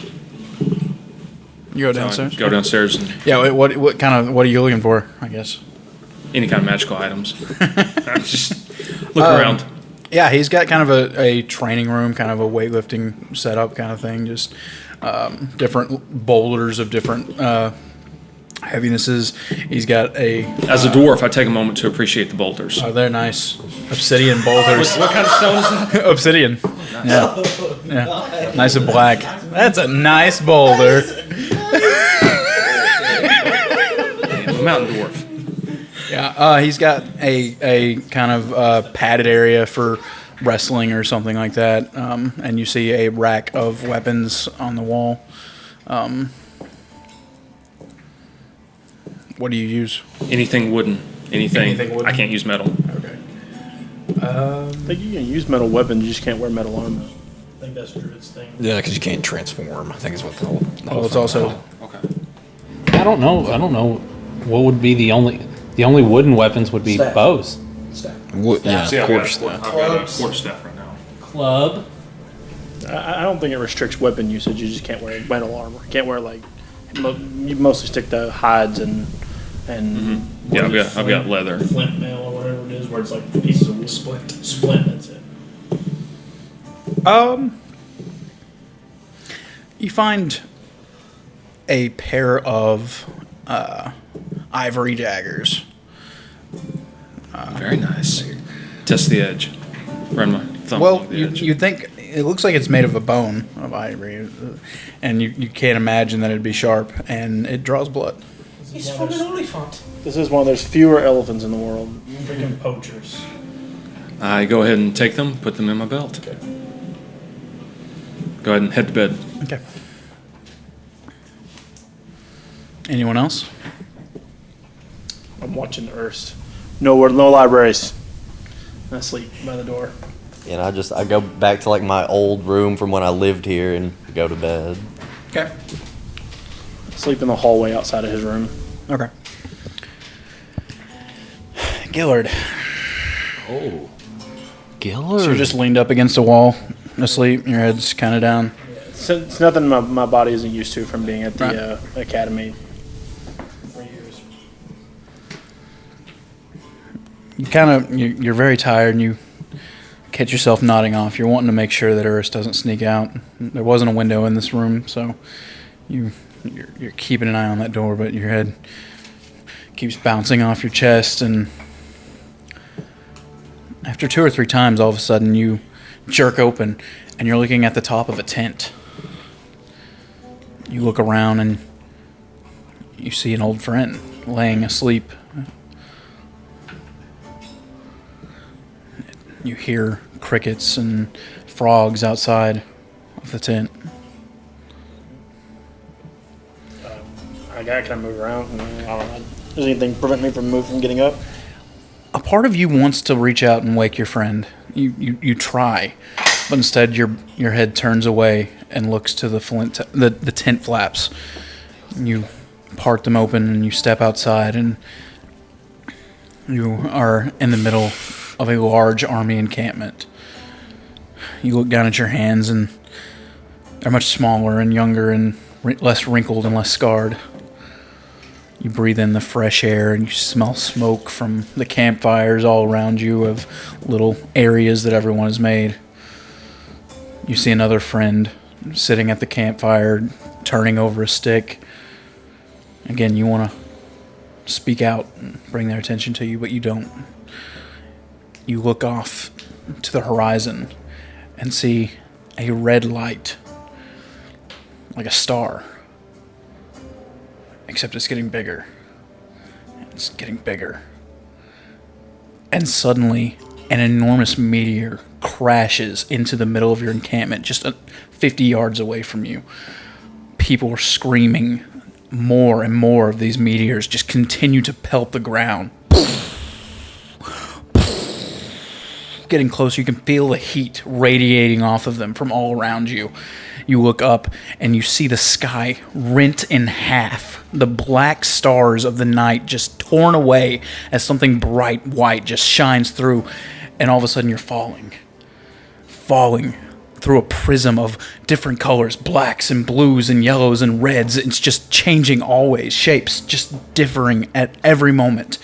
You go downstairs? Go downstairs and Yeah, what are you looking for, I guess? any kind of magical items. Just look around. Yeah, he's got kind of a training room, kind of a weightlifting setup kind of thing. Just different boulders of different heavinesses. He's got a... As a dwarf, I take a moment to appreciate the boulders. Oh, they're nice. Obsidian boulders. What kind of stone is that? Obsidian. Yeah. Nice and black. That's a nice boulder. I'm a mountain dwarf. Yeah, he's got a kind of padded area for wrestling or something like that, and you see a rack of weapons on the wall. What do you use? Anything wooden. Anything wooden? I can't use metal. Okay. I think you can use metal weapons, you just can't wear metal armor. I think that's Druid's thing. Yeah, because you can't transform. I think is what the whole. Well, it's also Okay. I don't know. What would be the only wooden weapons would be Staff. bows. Yeah, See, I've quarter got a quarterstaff right now. Club. I don't think it restricts weapon usage, you just can't wear metal armor. You can't wear, like, you mostly stick to hides and Yeah, I've got leather. flint mail or whatever it is, where it's like pieces of wood. Splint, that's it. you find a pair of ivory daggers. Very nice. Test the edge. Run my thumb Well, along the you edge. think it looks like it's made of a bone of ivory, and you can't imagine that it'd be sharp, and it draws blood. He's from an elephant. This is one. There's fewer elephants in the world. Freaking poachers. I go ahead and take them, put them in my belt. Okay. Go ahead and head to bed. Okay. Anyone else? I'm watching Erst. No libraries. I sleep by the door. And I go back to like my old room from when I lived here and go to bed. Okay. Sleep in the hallway outside of his room. Okay. Gillard. Oh. Gillard. So you're just leaned up against a wall, asleep, your head's kind of down. It's nothing my body isn't used to from being at the Right. academy. You're very tired, and you catch yourself nodding off. You're wanting to make sure that Urus doesn't sneak out. There wasn't a window in this room, so you're keeping an eye on that door, but your head keeps bouncing off your chest, and after 2 or 3 times, all of a sudden you jerk open, and you're looking at the top of a tent. You look around, and you see an old friend laying asleep. You hear crickets and frogs outside of the tent. I gotta kind of move around. I don't know. Does anything prevent me from getting up? A part of you wants to reach out and wake your friend. You try, but instead your head turns away and looks to the tent flaps. You part them open and you step outside, and you are in the middle of a large army encampment. You look down at your hands, and they're much smaller and younger and less wrinkled and less scarred. You breathe in the fresh air, and you smell smoke from the campfires all around you of little areas that everyone has made. You see another friend sitting at the campfire, turning over a stick. Again, you want to speak out and bring their attention to you, but you don't. You look off to the horizon and see a red light, like a star. Except it's getting bigger. It's getting bigger. And suddenly, an enormous meteor crashes into the middle of your encampment, just 50 yards away from you. People are screaming. More and more of these meteors just continue to pelt the ground. Getting closer, you can feel the heat radiating off of them from all around you. You look up and you see the sky rent in half. The black stars of the night just torn away as something bright white just shines through, and all of a sudden you're falling through a prism of different colors, blacks and blues and yellows and reds. It's just changing always, shapes just differing at every moment.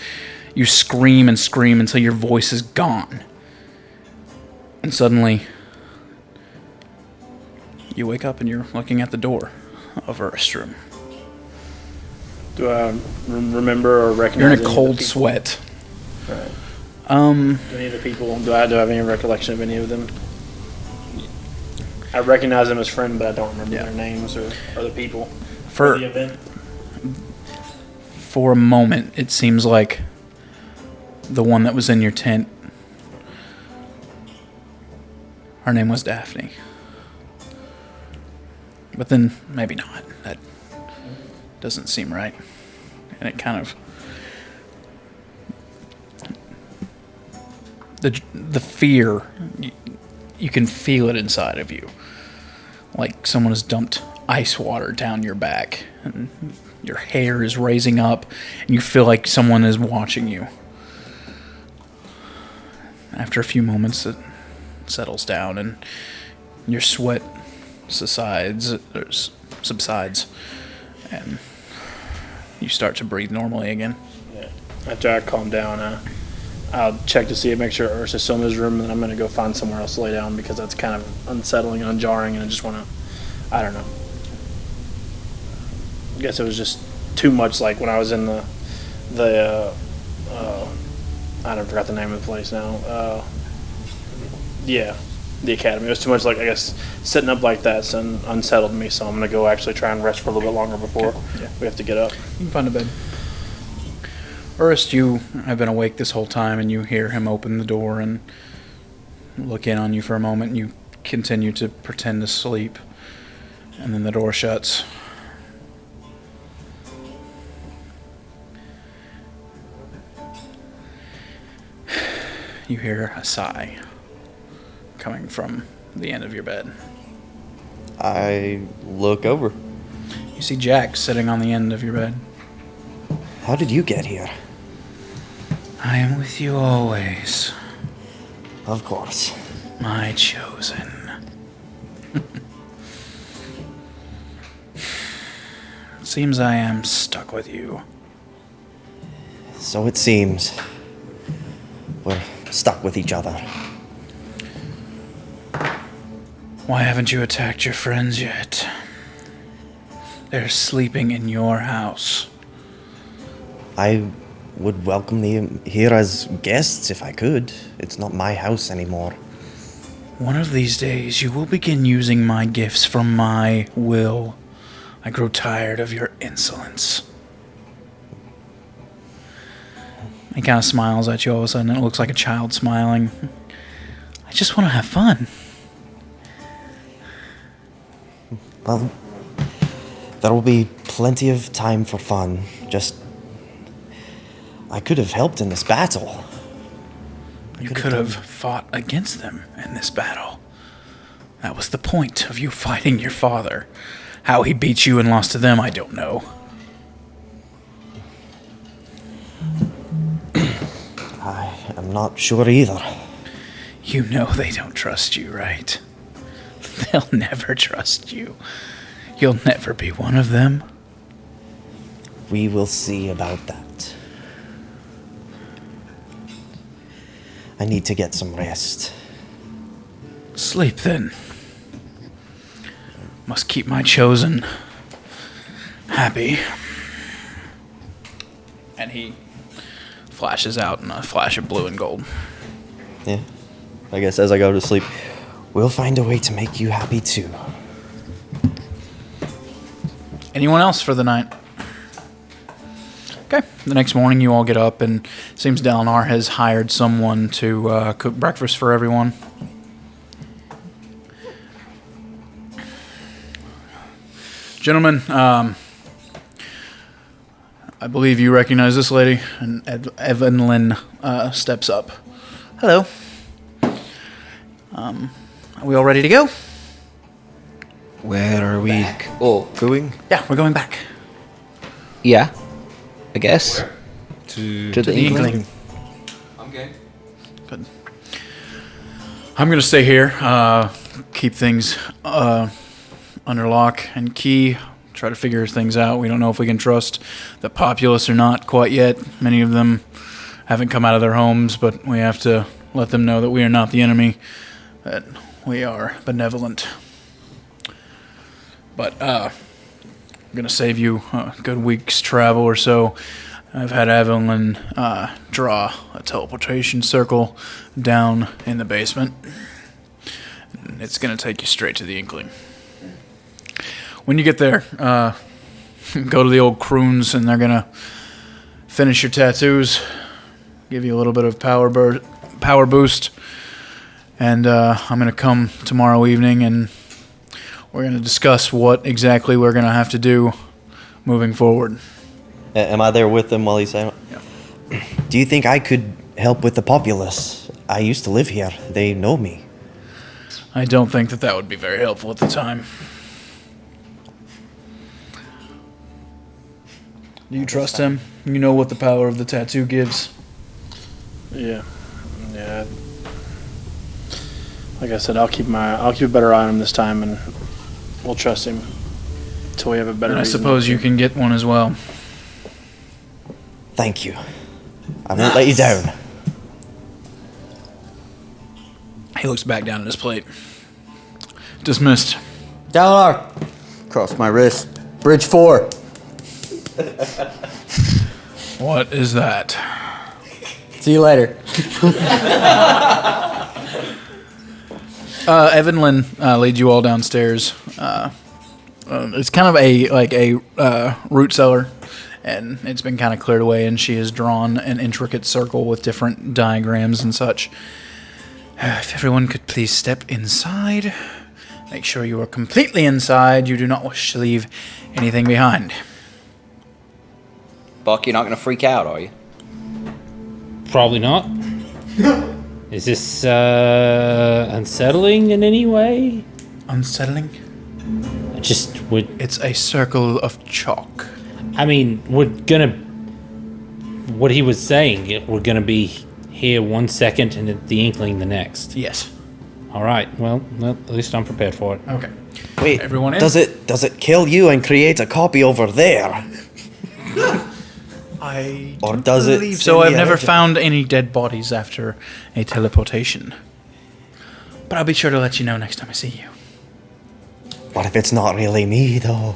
You scream and scream until your voice is gone. And suddenly, you wake up and you're looking at the door of Urus' room. Do I remember or recognize? You're in a any cold of the people? sweat. Right. Do any of the people? Do I have any recollection of any of them? I recognize them as friends, but I don't remember their names or the people. For the event. For a moment, it seems like the one that was in your tent. Her name was Daphne. But then, maybe not. That doesn't seem right. And it kind of... The fear, you can feel it inside of you. Like someone has dumped ice water down your back. And your hair is raising up. And you feel like someone is watching you. After a few moments, it settles down and your sweat subsides, and you start to breathe normally again. Yeah. After I calm down, I'll check to see and make sure Ursa is still in his room, and then I'm going to go find somewhere else to lay down because that's kind of unsettling and jarring, and I just want to, I don't know. I guess it was just too much like when I was in the I don't forgot the name of the place now. Yeah, the academy. It was too much like, I guess, sitting up like that unsettled me, so I'm going to go actually try and rest for a little bit longer before we have to get up. You can find a bed. Urus, you have been awake this whole time, and you hear him open the door and look in on you for a moment, and you continue to pretend to sleep, and then the door shuts. You hear a sigh coming from the end of your bed. I look over. You see Jack sitting on the end of your bed. How did you get here? I am with you always, Of course. my chosen. Seems I am stuck with you. So it seems. We're stuck with each other. Why haven't you attacked your friends yet? They're sleeping in your house. I would welcome them here as guests if I could. It's not my house anymore. One of these days, you will begin using my gifts for my will. I grow tired of your insolence. He kind of smiles at you all of a sudden. It looks like a child smiling. I just want to have fun. Well, there will be plenty of time for fun. Just, I could have helped in this battle. You could have fought against them in this battle. That was the point of you fighting your father. How he beat you and lost to them, I don't know. I'm not sure either. You know they don't trust you, right? They'll never trust you. You'll never be one of them. We will see about that. I need to get some rest. Sleep then. Must keep my chosen happy. And he flashes out in a flash of blue and gold. Yeah. I guess as I go to sleep, we'll find a way to make you happy too. Anyone else for the night? Okay. The next morning, you all get up, and it seems Dalinar has hired someone to cook breakfast for everyone. Gentlemen, I believe you recognize this lady, and Evelyn steps up. Hello. Are we all ready to go? Where are we going? Yeah, we're going back. Yeah, I guess. To To the Inkling. I'm game. Good. I'm gonna stay here, keep things under lock and key, try to figure things out. We don't know if we can trust the populace or not quite yet. Many of them haven't come out of their homes, but we have to let them know that we are not the enemy, that we are benevolent. But I'm gonna save you a good week's travel or so. I've had Evelyn draw a teleportation circle down in the basement. And it's going to take you straight to the Inkling. When you get there, go to the old croons and they're going to finish your tattoos, give you a little bit of power boost. And I'm going to come tomorrow evening and we're going to discuss what exactly we're going to have to do moving forward. Am I there with them while he's saying it? Yeah. Do you think I could help with the populace? I used to live here. They know me. I don't think that would be very helpful at the time. Do you trust him? You know what the power of the tattoo gives? Yeah. Like I said, I'll keep a better eye on him this time, and we'll trust him until we have a better. And I reason suppose to. you can get one as well. Thank you. I won't let you down. He looks back down at his plate. Dismissed. Dalinar! Cross my wrist. Bridge 4. What is that? See you later. Evelyn leads you all downstairs. It's kind of a root cellar, and it's been kind of cleared away, and she has drawn an intricate circle with different diagrams and such. If everyone could please step inside. Make sure you are completely inside. You do not wish to leave anything behind. Buck, you're not going to freak out, are you? Probably not. Is this unsettling in any way? Unsettling? Just would. It's a circle of chalk. I mean, what he was saying, we're gonna be here 1 second and the Inkling the next. Yes. All right. Well, at least I'm prepared for it. Okay. Wait, Everyone in? does it kill you and create a copy over there? I Or don't does it believe send so. I've the never original? found any dead bodies after a teleportation. But I'll be sure to let you know next time I see you. What if it's not really me, though?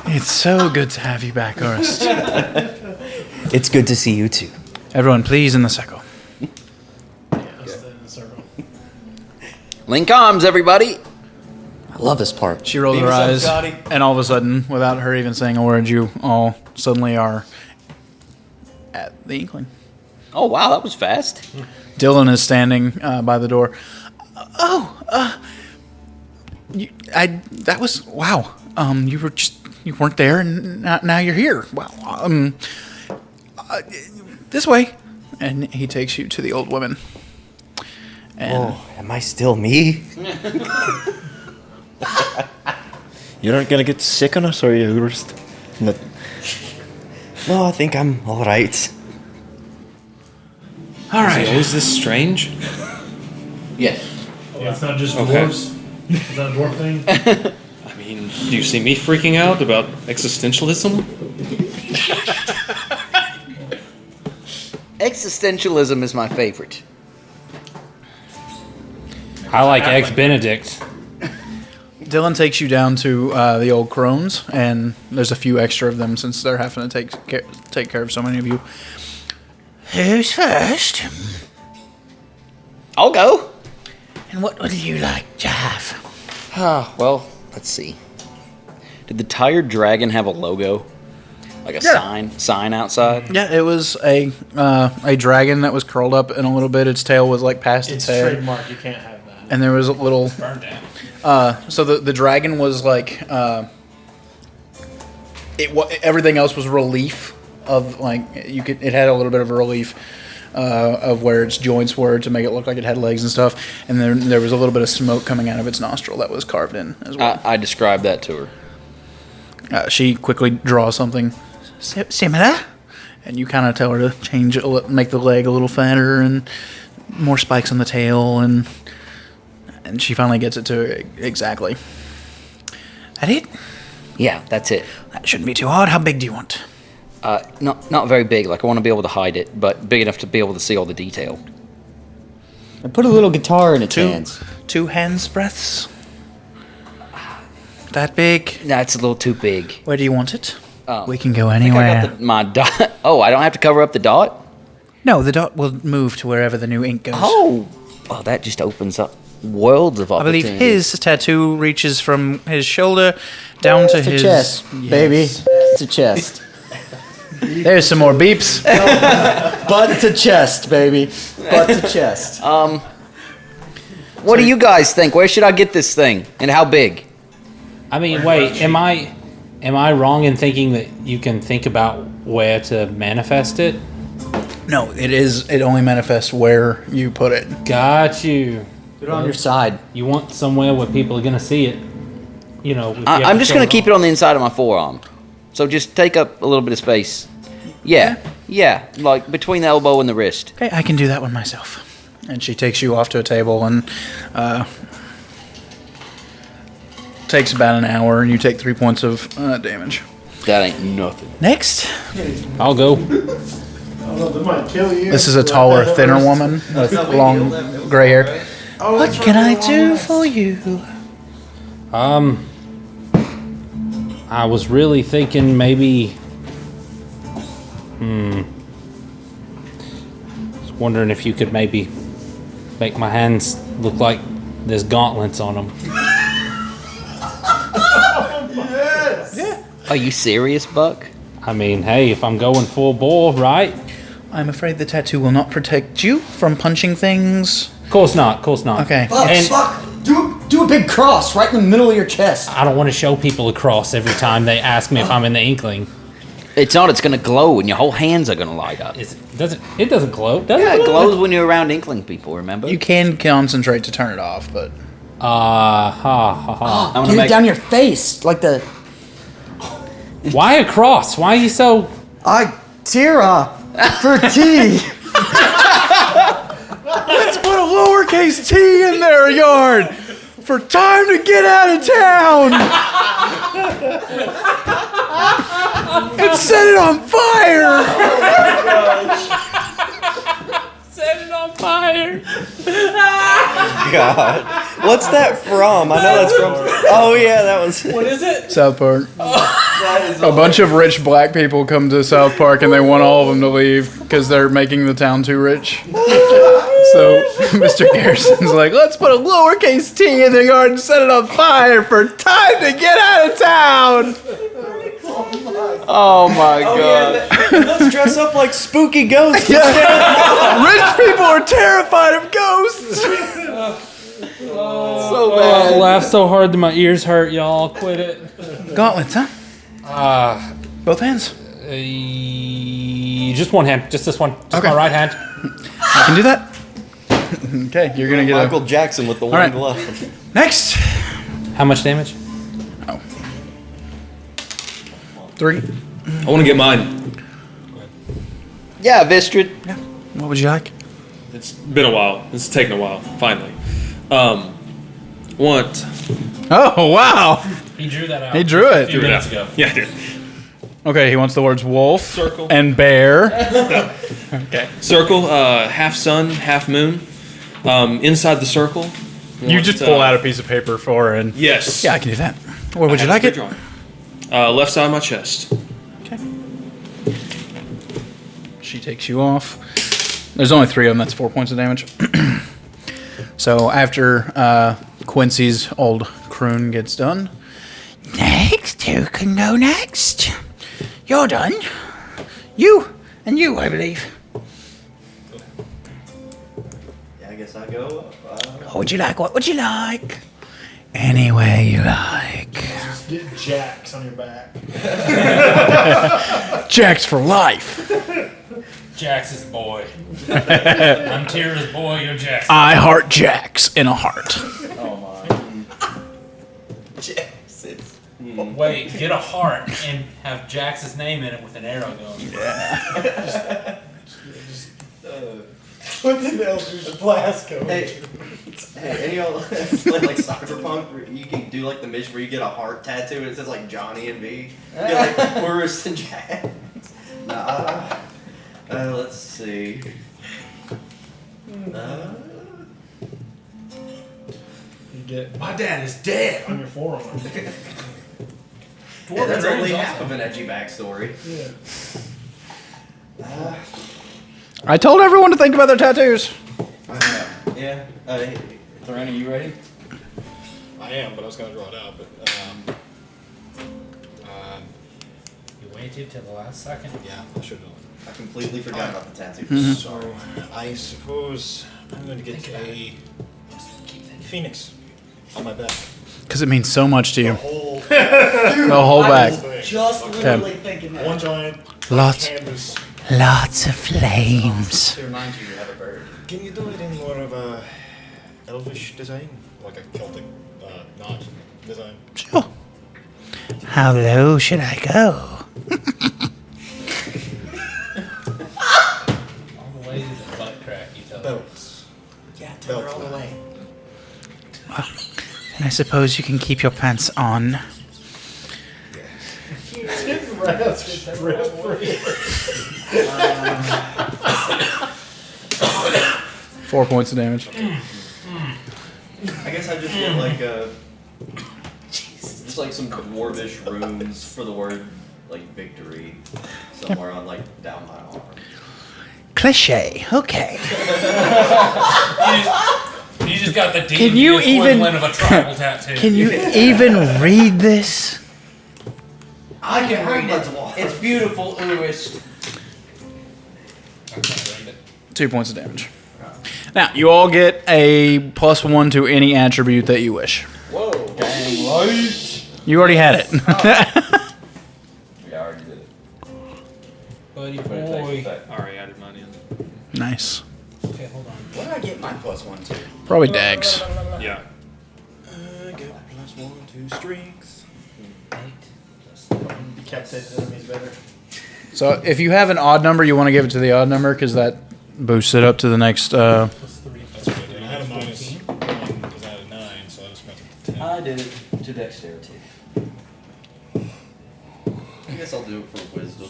It's so good to have you back, Orist. It's good to see you, too. Everyone, please, in the circle. Link arms, everybody. I love this part. She rolls her eyes, and all of a sudden, without her even saying a word, you all suddenly are at the Inkling. Oh wow, that was fast. Dylan is standing by the door. That was wow. You weren't there, and now you're here. Wow. This way, and he takes you to the old women. And Oh, am I still me? You're not gonna get sick on us, are you, Urst? No. No, I think I'm all right. all right. Is this strange? Yes. It's not just Okay. dwarves. Is that a dwarf thing? I mean, do you see me freaking out about existentialism? Existentialism is my favorite. I like Eggs Benedict. Dylan takes you down to the old crones, and there's a few extra of them since they're having to take care of so many of you. Who's first? I'll go. And what would you like to have? Well, let's see. Did the tired dragon have a logo? Like a sign outside? Yeah, it was a dragon that was curled up in a little bit. Its tail was like past its head. trademark. You can't have that. And there was a little. Burn down. So the dragon was like. Everything else was relief of like it had a little bit of a relief of where its joints were to make it look like it had legs and stuff. And then there was a little bit of smoke coming out of its nostril that was carved in as well. I described that to her. She quickly draws something similar, and you kind of tell her to change it, make the leg a little fatter and more spikes on the tail, and she finally gets it to exactly. That it? Yeah, that's it. That shouldn't be too hard. How big do you want? Not very big. Like I want to be able to hide it, but big enough to be able to see all the detail. And put a little guitar in its hands. 2 hands breadths. That big? That's a little too big. Where do you want it? Oh. We can go I think anywhere. I got my dot. Oh, I don't have to cover up the dot? No, the dot will move to wherever the new ink goes. Oh, that just opens up worlds of I opportunities. believe his tattoo reaches from his shoulder down to It's a his chest, baby. Yes. It's a chest. There's some more beeps. Butt to chest, baby. Butt to chest. What do you guys think? Where should I get this thing, and how big? I mean, wait, am I wrong in thinking that you can think about where to manifest it? No, it only manifests where you put it. Got you. Put it on your side. You want somewhere where people are gonna see it. You know. if you have I'm to just show going to keep it on the inside of my forearm. So just take up a little bit of space. Yeah, like between the elbow and the wrist. Okay, I can do that one myself. And she takes you off to a table and takes about an hour, and you take 3 points of damage. That ain't nothing. Next, I'll go. They might kill you. this is a taller, thinner woman with long gray hair. What can I do for you? I was really thinking maybe. Was wondering if you could maybe make my hands look like there's gauntlets on them. Are you serious, Buck? I mean, hey, if I'm going full bore, right? I'm afraid the tattoo will not protect you from punching things. Of course not. Of course not. Okay. And Do a big cross right in the middle of your chest. I don't want to show people a cross every time they ask me if I'm in the Inkling. It's not. It's going to glow, and your whole hands are going to light up. It doesn't glow, does Yeah, it? it glows when you're around Inkling people. Remember? You can concentrate to turn it off, but I'm Get gonna it down your face, like the. Why a cross? Why are you so? Tira for tea. Let's put a lowercase t in there, Yard, for time to get out of town. And set it on fire. Set it on fire. God. What's that from? I know that's from. Oh, yeah, that was. What is it? South Park. That is A bunch of rich black people come to South Park and they want all of them to leave because they're making the town too rich. So Mr. Garrison's like, let's put a lowercase t in the yard and set it on fire for time to get out of town. Oh my god. Let's dress up like spooky ghosts. Rich people are terrified of ghosts. So I bad. laughed so hard that my ears hurt, y'all. Quit it. Gauntlets, huh? Both hands. Just one hand. Just this one. Just Okay. my right hand. I can do that. Okay, you're gonna get Michael Jackson with the one right. glove. next. How much damage? 3. I want to get mine. Yeah, Vistrid. Yeah. What would you like? It's been a while. It's taken a while. Finally. Want. Oh wow! He drew that out. He drew it. few minutes ago. Yeah, I did. Okay, he wants the words wolf, Circle. and bear. Okay. Circle, half sun, half moon. Inside the circle. You just pull out a piece of paper for her and. Yes. Yeah, I can do that. Where would you like it? Left side of my chest. Okay. She takes you off. There's only 3 of them. That's 4 points of damage. So after Quincy's old croon gets done, next, who can go next? You're done. You and you, I believe. Yeah, I guess I go. What would you like? What would you like? Any way you like. Get jacks on your back. Jack's for life. Jax is boy. I'm Tira's boy. You're Jax. I heart Jack's in a heart. Wait, get a heart and have Jax's name in it with an arrow going. What the Eldritch Blast go? Hey, any of y'all play like Cyberpunk where you can do like the mission where you get a heart tattoo and it says like Johnny and me? You get like Forrest and Jack. Nah. Let's see. You get my dad is dead on your forearm. Yeah, that's only half of an edgy backstory. Yeah. I told everyone to think about their tattoos. Yeah. Thorana, you ready? I am, but I was going to draw it out. But You waited till the last second. yeah, I should have done I completely forgot about the tattoo. it. So I suppose I'm going to get a phoenix on my back. Because it means so much to you. The whole The whole back. Just literally thinking that. one giant Lots. canvas. Lots of flames. To remind you, you have a bird. Can you do it in more of a elvish design, like a Celtic knot design? Sure. How low should I go? All the way to the butt crack, you tell me. Belts. Yeah, tell her all the way. And I suppose you can keep your pants on. Rest, get that rest free. 4 points of damage. I guess I just get like just like some dwarvish runes for the word like victory somewhere on like down my arm. Cliche. Okay. You just got the D&D Can you even- equivalent of a tribal tattoo. Can you even read this? I can read it. It's beautiful, Uist. I can't read it. 2 points of damage. Now, you all get a +1 to any attribute that you wish. Whoa! Dang right. You already had it. Yeah, I already did it. Buddy But it takes boy. effect. I already added mine in. Nice. Okay, hold on. What did I get my +1 to? Probably Dags. Yeah. 2 strength. 8 Decapitate the enemies better. So if you have an odd number, you want to give it to the odd number because that boosts it up to the next. plus 3 That's what I did. I had a minus 1 because I had a 9, so I just went to 10. I did it to dexterity. I guess I'll do it for wisdom.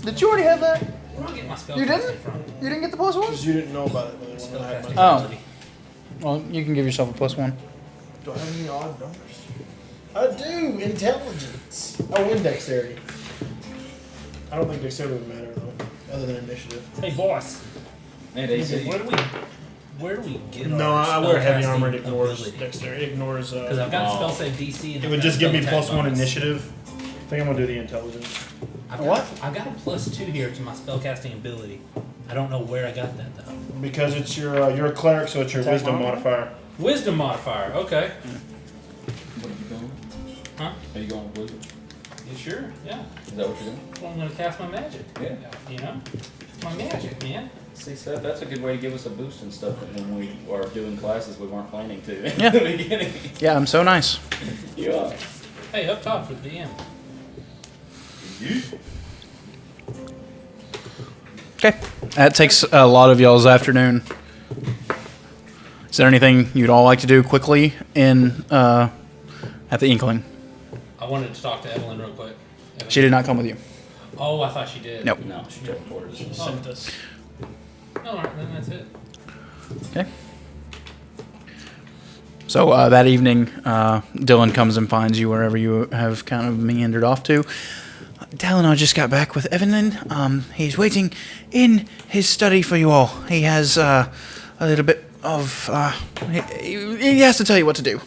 Did you already have that? Where do I get my spell You casting didn't? from? You didn't get the plus one? Because you didn't know about it. When Spell I had casting my Oh. ability. Well, you can give yourself a plus one. Do I have any odd numbers? I do. Intelligence. Oh, and dexterity. I don't think dexterity would matter though, other than initiative. Hey, boss. And AC. Where do we get No, our I wear heavy spellcasting armor. It ignores ability? dexterity. It ignores. Because I've got spell save DC. And It I've would got just give me spell attack plus 1 bonus. initiative. I think I'm gonna do the intelligence. I've got a plus 2 here to my spellcasting ability. I don't know where I got that though. Because it's your you're a cleric, so it's your Attack wisdom modifier? modifier. Wisdom modifier. Okay. What are you going? Huh? Are you going with wisdom? You sure? Yeah. Is that what you're doing? Well, I'm gonna cast my magic. Yeah. You know, it's my magic, man. See, Seth, that's a good way to give us a boost and stuff that when we are doing classes we weren't planning to Yeah. in the beginning. Yeah, I'm so nice. You are. Hey, up top for the DM. Okay. That takes a lot of y'all's afternoon. Is there anything you'd all like to do quickly in at the Inkling? I wanted to talk to Evelyn real quick. Evelyn. She did not come with you. Oh, I thought she did. Nope. No, she teleported us. Sent us. No, all right, then that's it. Okay. So that evening, Dylan comes and finds you wherever you have kind of meandered off to. Dalinar just got back with Evelyn. He's waiting in his study for you all. He has a little bit of. He has to tell you what to do.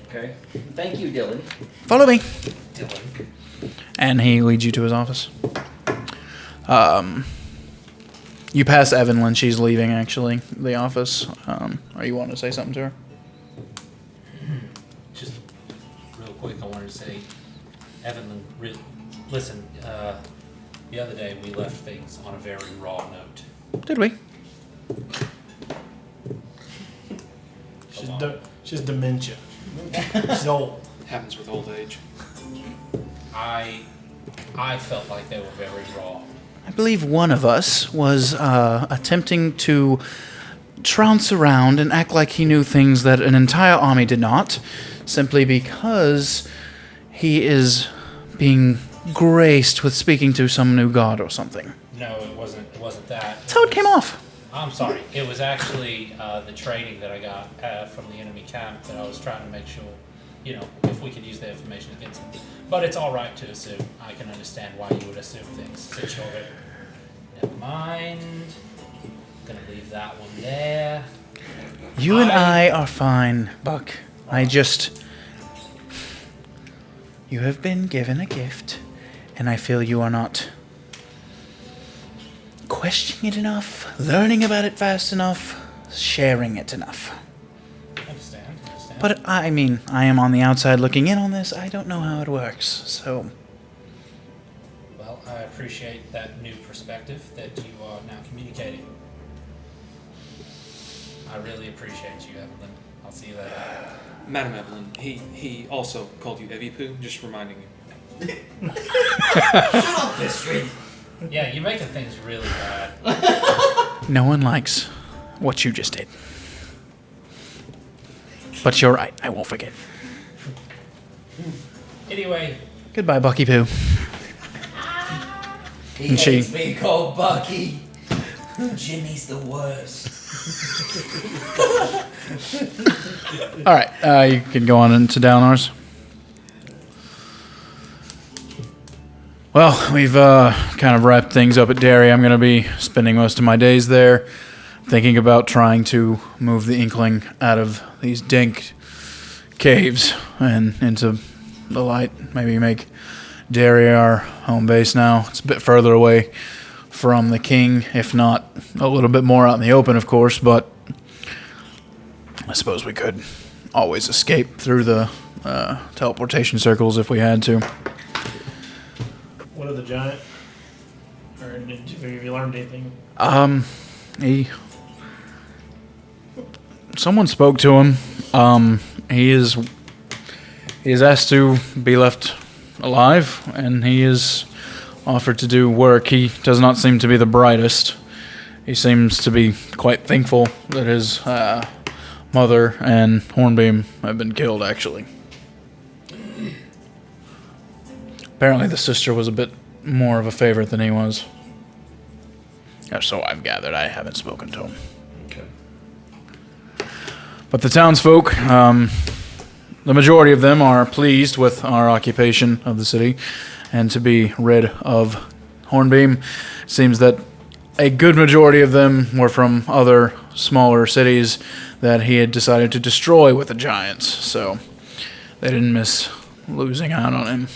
Okay. Thank you, Dylan. Follow me. Dylan. And he leads you to his office. You pass Evelyn. She's leaving, actually, the office. Are you wanting to say something to her? Just real quick, I wanted to say, Evelyn, listen, the other day we left things on a very raw note. Did we? She's dementia. She's old. Happens with old age. I felt like they were very raw. I believe one of us was attempting to trounce around and act like he knew things that an entire army did not, simply because he is being graced with speaking to some new god or something. No, it wasn't that. That's how it came off. I'm sorry. It was actually the training that I got from the enemy camp that I was trying to make sure, you know, if we could use the information against them. But it's all right to assume. I can understand why you would assume things since you're already. Never mind. Gonna leave that one there. You and I are fine, Buck. I just... You have been given a gift, and I feel you are not questioning it enough, learning about it fast enough, sharing it enough. Understand. But, I mean, I am on the outside looking in on this. I don't know how it works, so... Well, I appreciate that new perspective that you are now communicating. I really appreciate you, Evelyn. I'll see you later. Madam Evelyn, he also called you Evie Poo, just reminding you. Yeah, you're making things really bad. No one likes what you just did. But you're right. I won't forget. Anyway, Goodbye, Bucky Poo. He And she- hates being called Bucky. Jimmy's the worst. All right, you can go on into Dalinar's. Well, we've kind of wrapped things up at Derry. I'm going to be spending most of my days there, thinking about trying to move the Inkling out of these dank caves and into the light. Maybe make Derry our home base now. It's a bit further away from the king, if not a little bit more out in the open, of course, but I suppose we could always escape through the teleportation circles if we had to. What of the giant? Or have you learned anything? He Someone spoke to him. He is asked to be left alive, and he is offered to do work. He does not seem to be the brightest. He seems to be quite thankful that his mother and Hornbeam have been killed, actually. Apparently the sister was a bit more of a favorite than he was. So I've gathered. I haven't spoken to him. Okay. But the townsfolk, the majority of them are pleased with our occupation of the city and to be rid of Hornbeam. It seems that a good majority of them were from other smaller cities that he had decided to destroy with the giants, so they didn't miss losing out on him.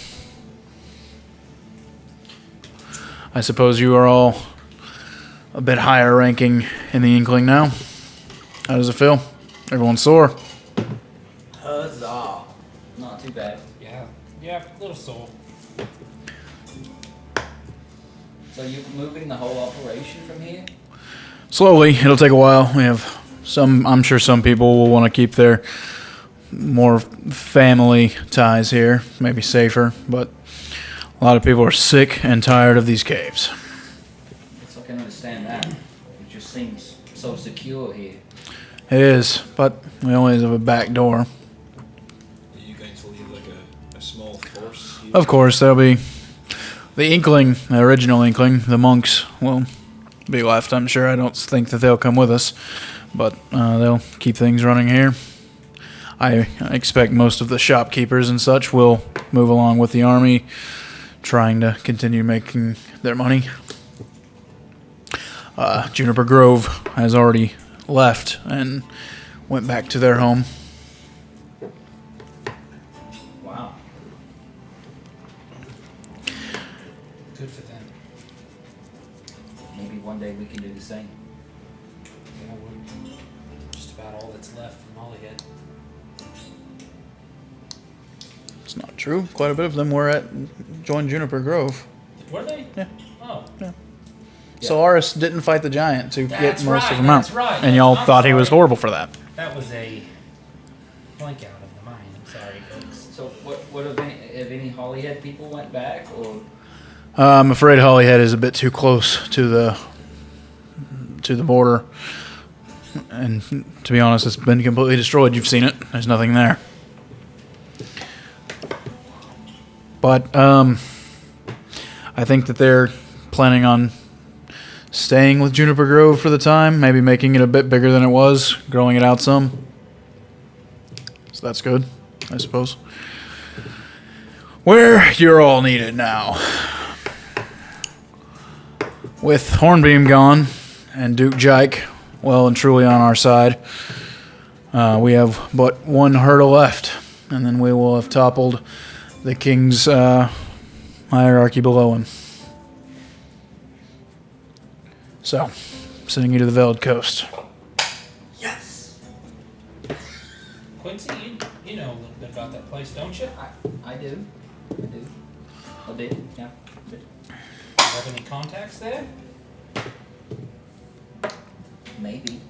I suppose you are all a bit higher ranking in the Inkling now. How does it feel? Everyone's sore. Huzzah. Not too bad. Yeah, a little sore. So you're moving the whole operation from here? Slowly. It'll take a while. We have I'm sure some people will want to keep their more family ties here. Maybe safer, but a lot of people are sick and tired of these caves. Yes, I can understand that. It just seems so secure here. It is, but we always have a back door. Are you going to leave like a small force here? Of course, there'll be the Inkling, the original Inkling. The monks will be left, I'm sure. I don't think that they'll come with us, but they'll keep things running here. I expect most of the shopkeepers and such will move along with the army, trying to continue making their money. Juniper Grove has already left and went back to their home. Wow. Good for them. Maybe one day we can do the same. Yeah, we're just about all that's left from Hollyhead. It's not true. Quite a bit of them joined Juniper Grove. Were they? Yeah. Oh. Yeah. Solaris didn't fight the giant to get That's most right, of them out. that's right. And y'all I'm thought he was sorry. horrible for that. That was a blank out of the mind. I'm sorry, folks. So what have any Hollyhead people went back, or? I'm afraid Hollyhead is a bit too close to the border. And to be honest, it's been completely destroyed. You've seen it. There's nothing there. But I think that they're planning on staying with Juniper Grove for the time, maybe making it a bit bigger than it was, growing it out some. So that's good, I suppose. Where you're all needed now. With Hornbeam gone and Duke Jike well and truly on our side, we have but one hurdle left, and then we will have toppled the king's hierarchy below him. So, sending you to the Veiled Coast. Yes. Quincy, you know a little bit about that place, don't you? I do. I did, yeah. Do you have any contacts there? Maybe.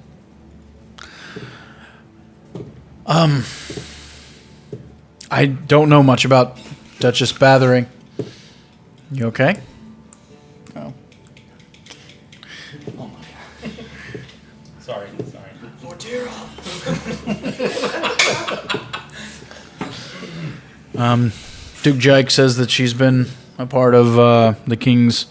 I don't know much about Duchess Bathory. You okay? Oh. Oh my god. Sorry. Duke Jike says that she's been a part of the king's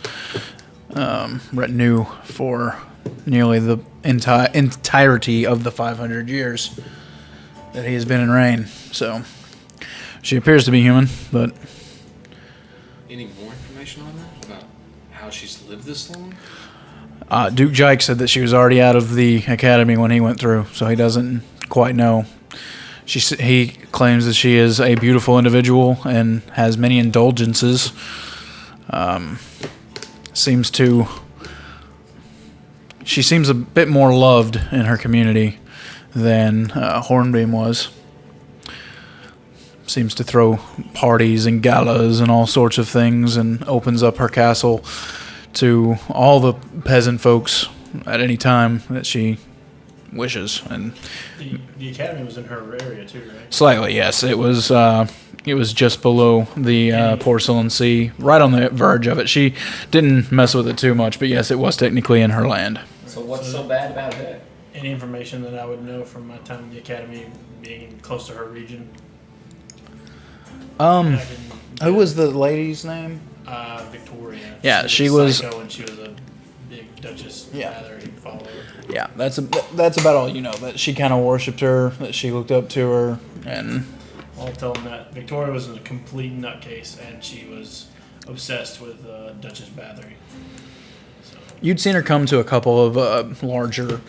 retinue for nearly the entirety of the 500 years that he has been in reign. So she appears to be human, but Any more information on that? About how she's lived this long? Duke Jike said that she was already out of the academy when he went through, so he doesn't quite know. He claims that she is a beautiful individual and has many indulgences. She seems a bit more loved in her community than Hornbeam was. Seems to throw parties and galas and all sorts of things and opens up her castle to all the peasant folks at any time that she wishes. And The academy was in her area too, right? slightly, yes, it was just below the Porcelain Sea, right on the verge of it. She didn't mess with it too much, but yes, it was technically in her land. So what's so bad about her? Any information that I would know from my time in the academy, being close to her region. Who was the lady's name? Victoria. Yeah, she was was. psycho and she was a big Duchess Bathory follower. Yeah, that's about all you know. That she kind of worshipped her, that she looked up to her, and I'll tell them that Victoria was a complete nutcase, and she was obsessed with Duchess Bathory. So. you'd seen her come to a couple of larger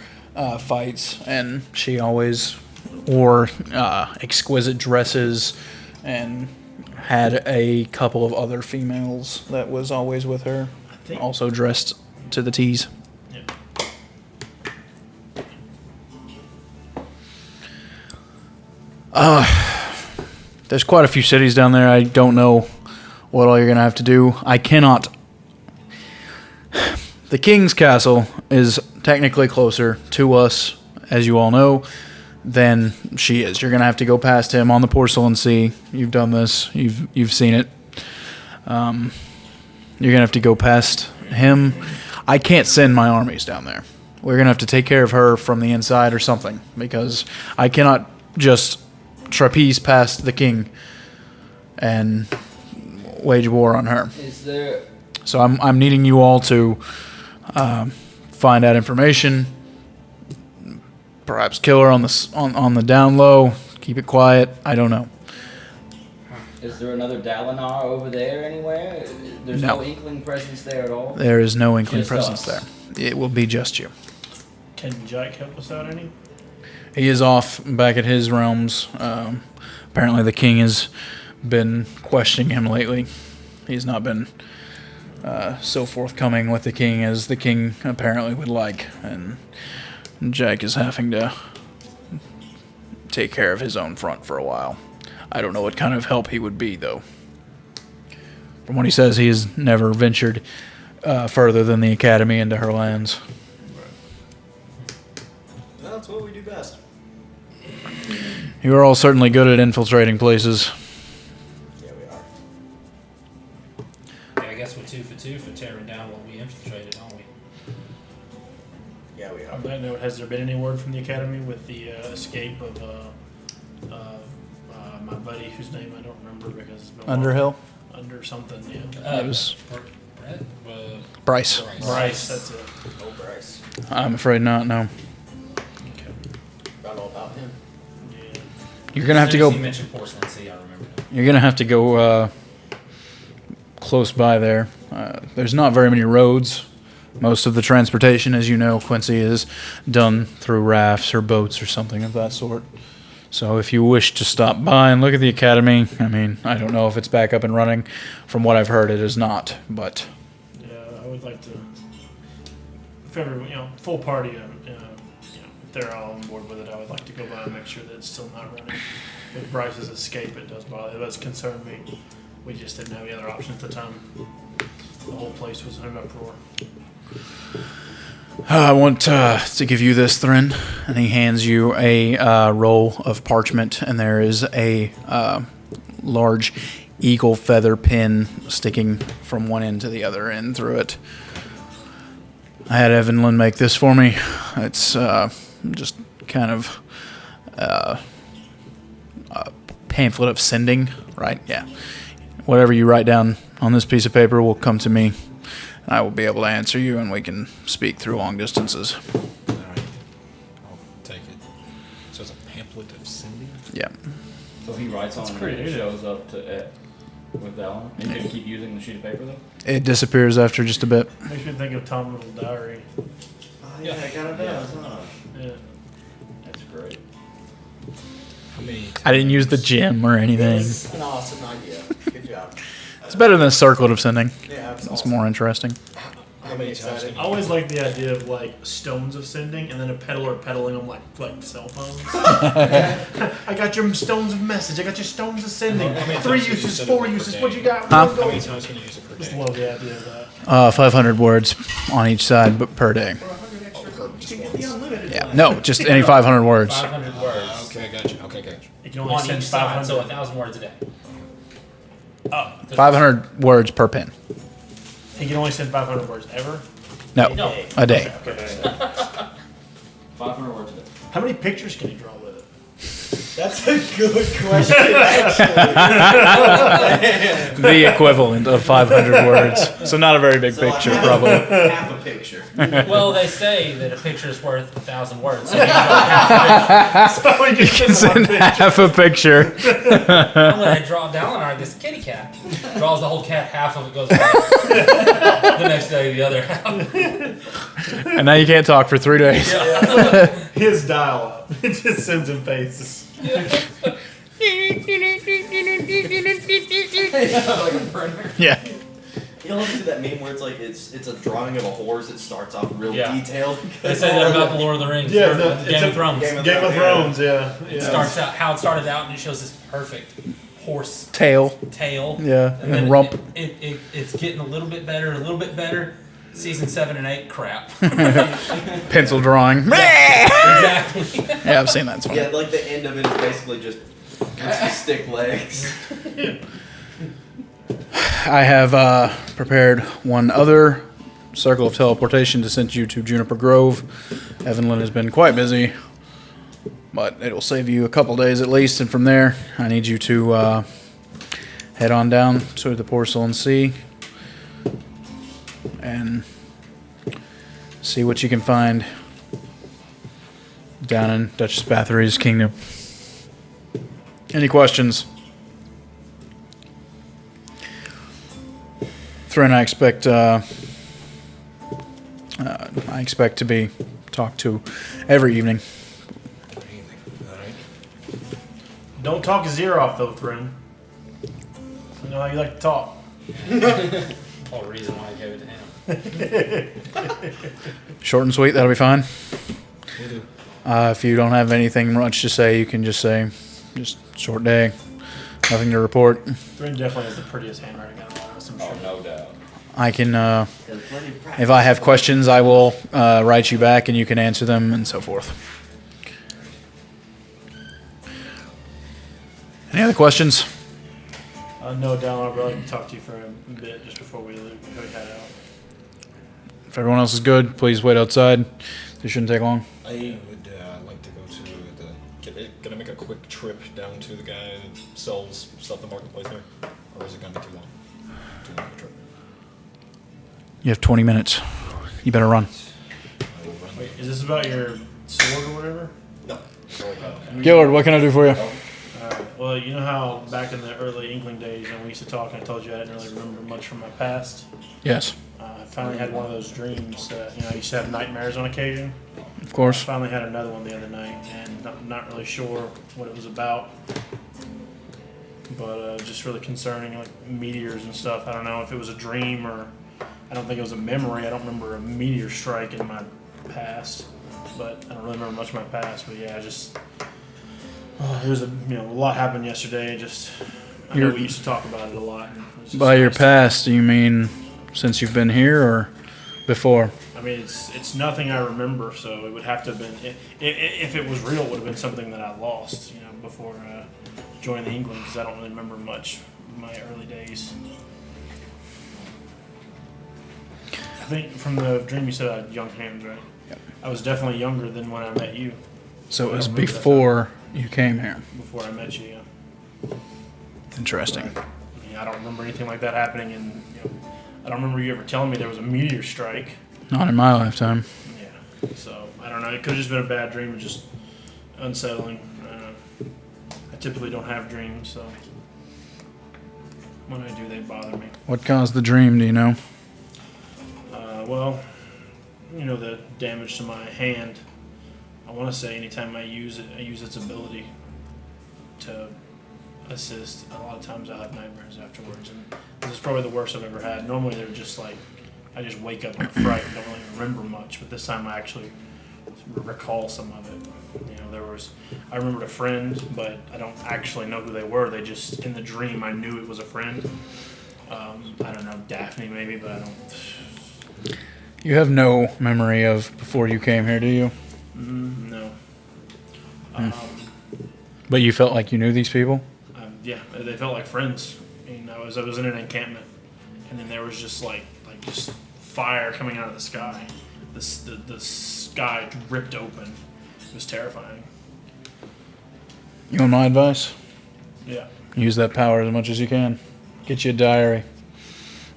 fights, and she always wore exquisite dresses, and had a couple of other females that was always with her, also dressed to the T's. There's quite a few cities down there. I don't know what all you're going to have to do. I cannot... The King's Castle is technically closer to us, as you all know, than she is. You're going to have to go past him on the Porcelain Sea. You've done this. You've seen it. You're going to have to go past him. I can't send my armies down there. We're going to have to take care of her from the inside or something, because I cannot just trapeze past the king and wage war on her. Is there... So I'm needing you all to find out information, perhaps kill her on the down low, keep it quiet. I don't know. Is there another Dalinar over there anywhere? There's no Inkling presence there at all? There is no Inkling Just presence us. there. It will be just you. Can Jack help us out any? He is off back at his realms. Apparently the king has been questioning him lately. He's not been so forthcoming with the king as the king apparently would like. And Jack is having to take care of his own front for a while. I don't know what kind of help he would be, though. From what he says, he has never ventured further than the academy into her lands. That's what we do best. You are all certainly good at infiltrating places. Yeah, we are. Yeah, I guess we're 2 for 2 for tearing down what we infiltrated, aren't we? Yeah, we are. On that note, has there been any word from the academy with the escape of my buddy, whose name I don't remember because it's been a Underhill? while. Under something, yeah. It was Brett? Bryce. Bryce, that's it. Oh, Bryce. I'm afraid not, no. Forgot all about him. Yeah. You're going to have to go... He mentioned Porcelain Sea, I remember that. You're going to have to go close by there. There's not very many roads. Most of the transportation, as you know, Quincy, is done through rafts or boats or something of that sort. So if you wish to stop by and look at the academy, I mean, I don't know if it's back up and running. From what I've heard, it is not, but... Yeah, I would like to... If ever, full party, if they're all on board with it, I would like to go by and make sure that it's still not running. With Bryce's escape, it does concern me. We just didn't have any other option at the time. The whole place was in an uproar. I want to give you this, Thrin. And he hands you a roll of parchment, and there is a large eagle feather pin sticking from one end to the other end through it. I had Evelyn make this for me. It's just kind of a pamphlet of sending, right? Yeah. Whatever you write down on this piece of paper will come to me. I will be able to answer you, and we can speak through long distances. All right. I'll take it. So it's a pamphlet of sending? Yeah. So he writes on it and it shows up to with Dalinar? You can keep using the sheet of paper, though? It disappears after just a bit. Makes me think of Tom Riddle's diary. Oh, yeah, I got it down, huh? Yeah. That's great. How many I didn't use the gem or anything. It's an awesome idea. Good job. It's better than a circlet of sending. Yeah, It's awesome. more interesting. How many times can I always like the idea of stones of sending, and then a peddler peddling them like cell phones. I got your stones of message. I got your stones of sending. How many 3 times can you uses, send 4 it per uses. day? What you got? Huh? How many times can you use it per Just day? love the idea of that. 500 words on each side, but per day. You can get the unlimited. Yeah. No, just any 500 words. 500 words. Okay, gotcha. Okay, gotcha. You can only On send each side, 500. so 1,000 words a day. Oh, 500 words per pen. you can only send 500 words ever. No, No. a day. Okay. 500 words a day. How many pictures can you draw with it? That's a good question, actually. The equivalent of 500 words. So not a very big picture, probably. Half a picture. Well, they say that a picture is worth 1,000 words. So you can draw half a picture. So you You can send half a picture. I'm going to draw Dalinar, this kitty cat. Draws the whole cat, half of it goes away. The next day, the other half. And now you can't talk for 3 days. His dial up. It just sends him faces. Like a printer. Yeah. You know, see that meme where it's like it's a drawing of a horse that starts off real Yeah. detailed. They say that about the Lord of the Rings. Yeah, or no, Game of Thrones. Game of Thrones, yeah. It starts out how it started out, and it shows this perfect horse Tail. tail. Yeah, and and then rump. It's getting a little bit better, a little bit better. Season 7 and 8, crap. Pencil drawing. Exactly. Yeah, I've seen that. It's funny. Yeah, like the end of it is basically just stick legs. I have prepared one other circle of teleportation to send you to Juniper Grove. Evelyn has been quite busy, but it will save you a couple days at least. And from there, I need you to head on down to the Porcelain Sea and see what you can find down in Duchess Bathory's kingdom. Any questions? Thren, I expect to be talked to every evening. Don't talk his ear off, though, Thren. I know how you like to talk. Whole reason why I gave it to him. Short and sweet, that'll be fine. If you don't have anything much to say, you can just say, just short day, nothing to report. Thren definitely has the prettiest handwriting out of all of us, I'm sure. No doubt. I can, if I have questions, I will write you back and you can answer them and so forth. Any other questions? No, Dalinar, I'd like to talk to you for a bit just before we leave. We head out. If everyone else is good, please wait outside. This shouldn't take long. I would like to go to gonna make a quick trip down to the guy that sells stuff in the marketplace there, or is it gonna be too long? Too long of a trip. You have 20 minutes. You better run. I will run. Wait, is this about your sword or whatever? No. Gillard, what can I do for you? Alright, well, you know how back in the early Inkling days when we used to talk and I told you I didn't really remember much from my past? Yes, I finally had one of those dreams that, I used to have nightmares on occasion. of I course. finally had another one the other night and not really sure what it was about. But just really concerning, like meteors and stuff. I don't know if it was a dream or I don't think it was a memory. I don't remember a meteor strike in my past, but I don't really remember much of my past. But yeah, just it was a lot happened yesterday. Just I know we used to talk about it a lot. And it's just By your nice. past, do you mean since you've been here or before? I mean, it's nothing I remember, so it would have to have been if it was real, it would have been something that I lost, before joining the Inkling, because I don't really remember much of my early days. I think from the dream you said I had young hands, right? Yep. I was definitely younger than when I met you. So it I was don't remember that before you came here. time, before I met you. Yeah. Interesting. I mean, I don't remember anything like that happening, and I don't remember you ever telling me there was a meteor strike. Not in my lifetime. Yeah. So I don't know. It could have just been a bad dream, or just unsettling. I typically don't have dreams, so when I do, they bother me. What caused the dream, do you know? Well, the damage to my hand. I want to say anytime I use it, I use its ability to assist. A lot of times I have nightmares afterwards, and this is probably the worst I've ever had. Normally they're just like, I just wake up in a fright and don't really remember much, but this time I actually recall some of it. I remembered a friend, but I don't actually know who they were. They just, in the dream, I knew it was a friend. I don't know, Daphne maybe, but I don't. You have no memory of before you came here, do you? No. But you felt like you knew these people? Yeah, they felt like friends. And I was in an encampment, and then there was just like just fire coming out of the sky. The sky ripped open. It was terrifying. You want my advice? Yeah. Use that power as much as you can. Get you a diary.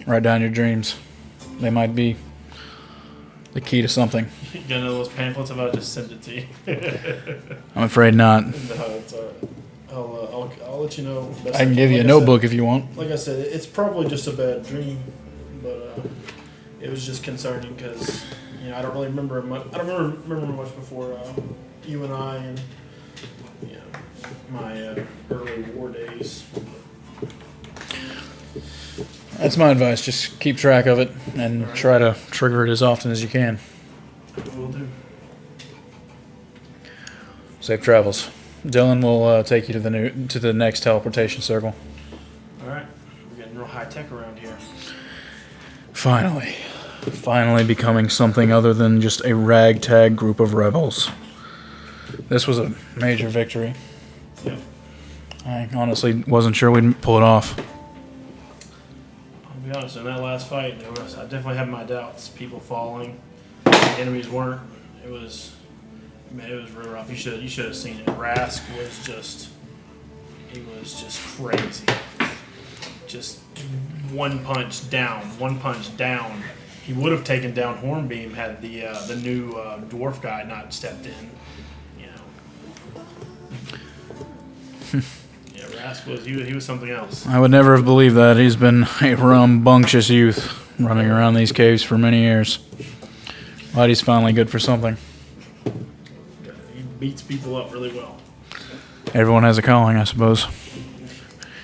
Write down your dreams. They might be the key to something. You got one of those pamphlets about just send it to you. I'm afraid not. No, it's all right. I'll let you know. I can give you a notebook if you want. Like I said, it's probably just a bad dream, but it was just concerning because I don't really remember much. I don't remember much before you and I and my early war days. That's my advice. Just keep track of it and try to trigger it as often as you can. Will do. Safe travels. Dylan will take you to the next teleportation circle. All right, we're getting real high tech around here. Finally becoming something other than just a ragtag group of rebels. This was a major victory. Yep. I honestly wasn't sure we'd pull it off. I'll be honest, in that last fight, I definitely had my doubts. People falling, the enemies weren't. It was real rough. You should have seen it. Rask was just crazy. Just one punch down. He would have taken down Hornbeam had the new dwarf guy not stepped in. Yeah, Rask he was something else. I would never have believed that. He's been a rambunctious youth running around these caves for many years. But he's finally good for something. He beats people up really well. Everyone has a calling, I suppose.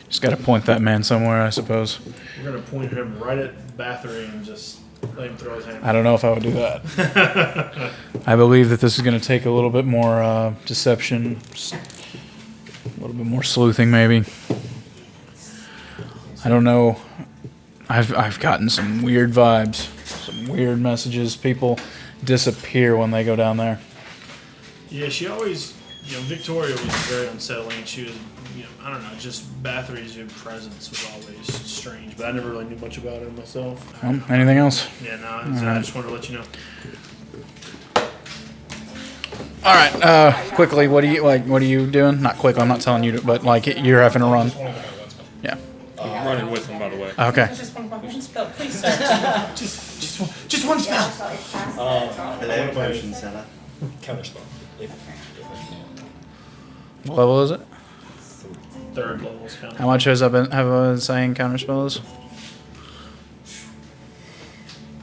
Just got to point that man somewhere, I suppose. We're going to point him right at Bathory and just let him throw his hand. I don't know if I would do that. I believe that this is going to take a little bit more deception, a little bit more sleuthing, maybe. I don't know. I've gotten some weird vibes, some weird messages. People disappear when they go down there. Yeah, she always, Victoria was very unsettling. She was, I don't know, just Bathory's presence was always strange, but I never really knew much about her myself. Anything else? Yeah, no, I just wanted to let you know. All right, quickly, what are you doing? Not quick, I'm not telling you to, but you're having to run. Yeah. I'm running with him, by the way. Okay. Just one spell, please, sir. Just one spell. Teleportation center. Counterspell. If What level is it? Third level's kind of. How much have I been saying counterspell is?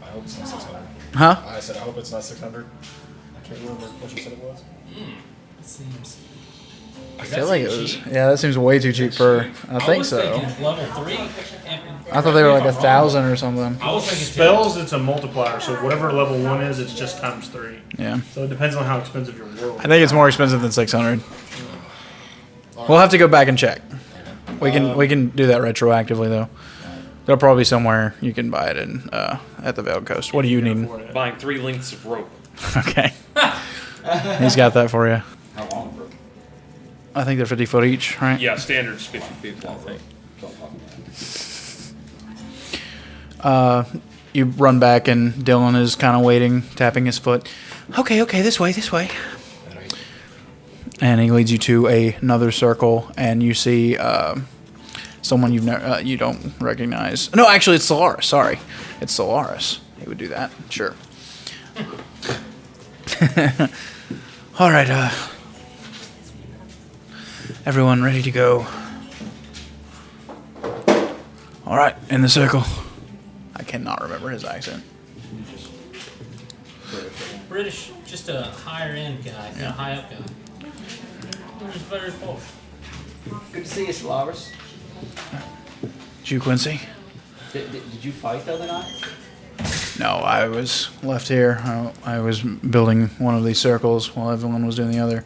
I hope it's not 600. Huh? I said I hope it's not 600. I can't remember what you said it was. It seems. I feel like it was. Yeah, that seems way too cheap for. I think so. Level 3. I thought they were like 1,000 or something. I was thinking Spells, it's a multiplier, so whatever level 1 is, it's just times 3. Yeah. So it depends on how expensive your world I think it's more expensive than 600. We'll have to go back and check. We can do that retroactively though. There'll probably be somewhere you can buy it in at the Veiled Coast. What do you need? Buying 3 lengths of rope. Okay. He's got that for you. How long for? I think they're 50 foot each, right? Yeah, standard's 50 feet long, I think. You run back and Dylan is kind of waiting, tapping his foot. Okay, this way. And he leads you to another circle, and you see someone you don't recognize. No, actually, it's Solaris. Sorry, it's Solaris. He would do that. Sure. All right. Everyone ready to go? All right, in the circle. I cannot remember his accent. British, just a higher end guy, not a high up guy. He's very posh. Good to see you, Solaris. Did you, Quincy? Did you fight the other night? No, I was left here. I was building one of these circles while everyone was doing the other.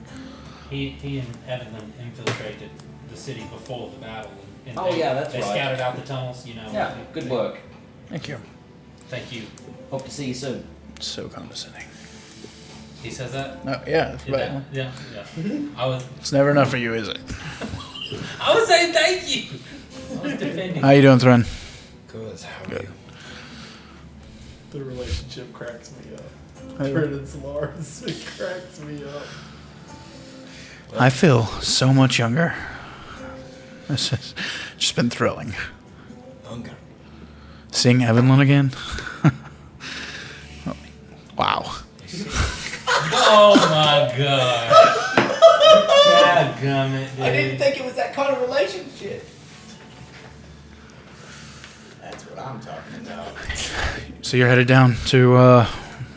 He and Evan infiltrated the city before the battle. And Oh, yeah, that's they right. scouted out the tunnels, Yeah, good work. Thank you. Thank you. Hope to see you soon. So condescending. He says that? No, yeah. Yeah. I was It's never enough for you, is it? saying thank you. I was defending. How you doing, Thren? Good. How are Good. you? The relationship cracks me up. Brennan's Lars. It cracks me up. I feel so much younger. This has just been thrilling. Hunger. Seeing Evelyn again. Wow. Oh my god. God damn it, dude. I didn't think it was that kind of relationship. That's what I'm talking about. So you're headed down to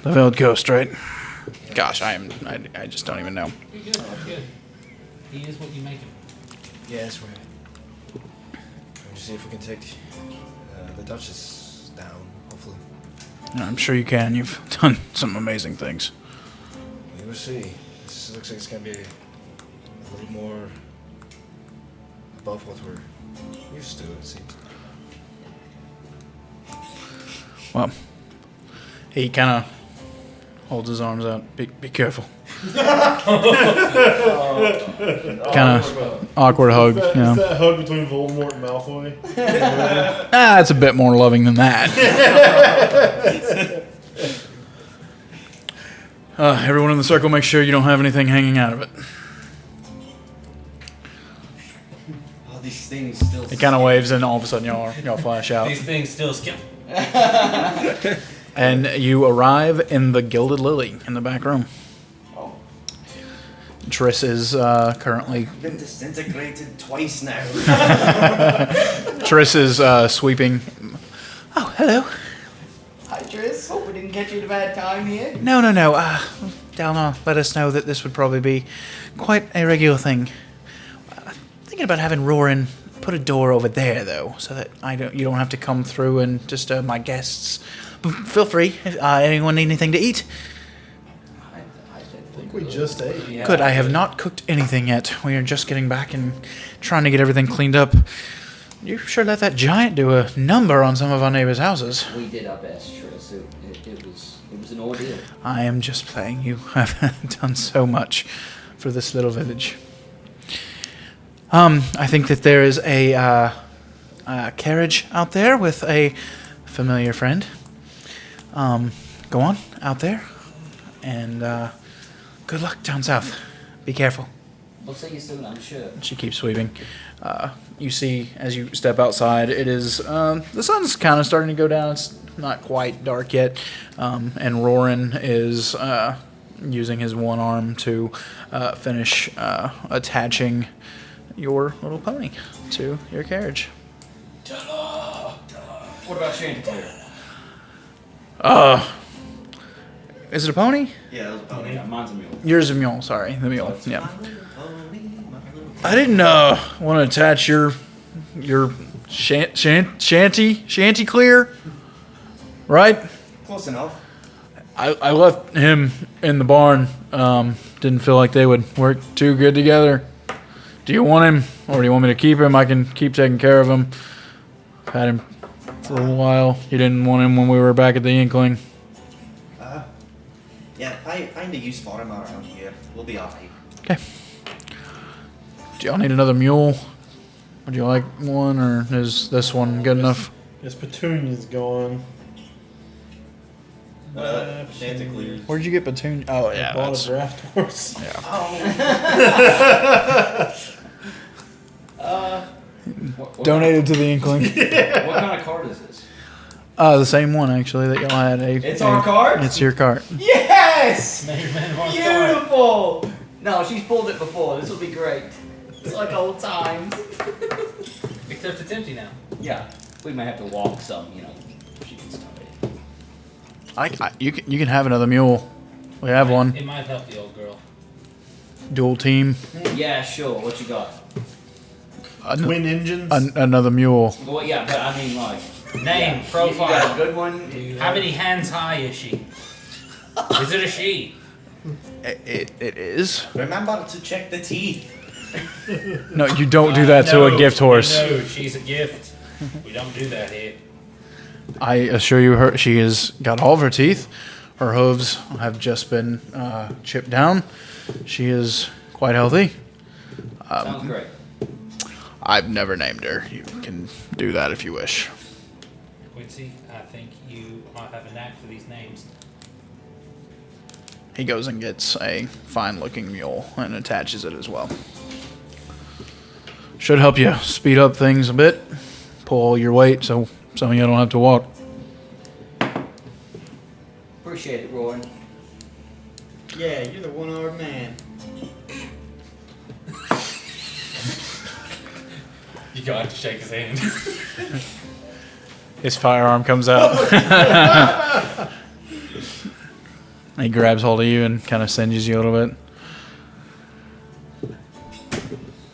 the Veiled Coast, right? Gosh, I just don't even know. You're good. You're good. He is what you make him. Yeah, that's right. Trying to see if we can take the Duchess down, hopefully. I'm sure you can. You've done some amazing things. We will see. This looks like it's going to be a little more above what we're used to, it seems. Well, he kind of holds his arms out. Be careful. Kind of awkward hug. Is You know. that hug between Voldemort and Malfoy? It's a bit more loving than that. Everyone in the circle, make sure you don't have anything hanging out of it. Oh, these things still. It kind of waves, and all of a sudden y'all flash out. These things still skip. And you arrive in the Gilded Lily in the back room. Triss is currently... Been disintegrated twice now. Triss is sweeping... Oh, hello. Hi, Triss. Hope we didn't catch you at a bad time here. No. Dalinar let us know that this would probably be quite a regular thing. Thinking about having Roran put a door over there, though, so that you don't have to come through and disturb my guests. Feel free. Anyone need anything to eat? I think we just ate. Yeah. Good. I have not cooked anything yet. We are just getting back and trying to get everything cleaned up. You sure let that giant do a number on some of our neighbors' houses. We did our best, Triss. It was an ordeal. I am just playing. You have done so much for this little village. I think that there is a carriage out there with a familiar friend. Go on out there, and good luck down south. Be careful. We'll see you soon, I'm sure. She keeps sweeping. You see, as you step outside, it is the sun's kind of starting to go down. It's not quite dark yet, and Roran is using his one arm to finish attaching your little pony to your carriage. What about Chanticleer? Is it a pony? Yeah, that was a pony. Yeah, mine's a mule. Yours is a mule. Sorry, the mule. Yeah. My little pony, my little I didn't want to attach your Chanticleer, right? Close enough. I left him in the barn. Didn't feel like they would work too good together. Do you want him, or do you want me to keep him? I can keep taking care of him. I've had him for a while. You didn't want him when we were back at the Inkling. Yeah, find a use for him around here. We'll be alright. Okay. Do y'all need another mule? Would you like one, or is this one good enough? This Petunia's gone. Chanticleer. Where'd you get Petunia? Oh, yeah. Bought That's, a draft horse. donated to the Inkling. What kind of card is this? The same one, actually, that y'all had. It's our card? It's your card. Yes! Beautiful. Beautiful! No, she's pulled it before. This will be great. It's like old times. Except it's empty now. Yeah, we may have to walk some, She can stop it. You can have another mule. We have one. It might help the old girl. Dual team. Yeah, sure. What you got? Twin engines. Another mule. Well, yeah, but I mean, like, Name, you profile. got a good one. How many hands high is she? Is it a she? It is. Remember to check the teeth. No, you don't do that to a gift horse. No, she's a gift. We don't do that here. I assure you, she has got all of her teeth. Her hooves have just been chipped down. She is quite healthy. Sounds great. I've never named her. You can do that if you wish. Quincy, I think you might have a knack for these names. He goes and gets a fine-looking mule and attaches it as well. Should help you speed up things a bit. Pull your weight so some of you don't have to walk. Appreciate it, Roy. Yeah, you're the one-armed man. You got to shake his hand. His firearm comes out. He grabs hold of you and kind of singes you a little bit.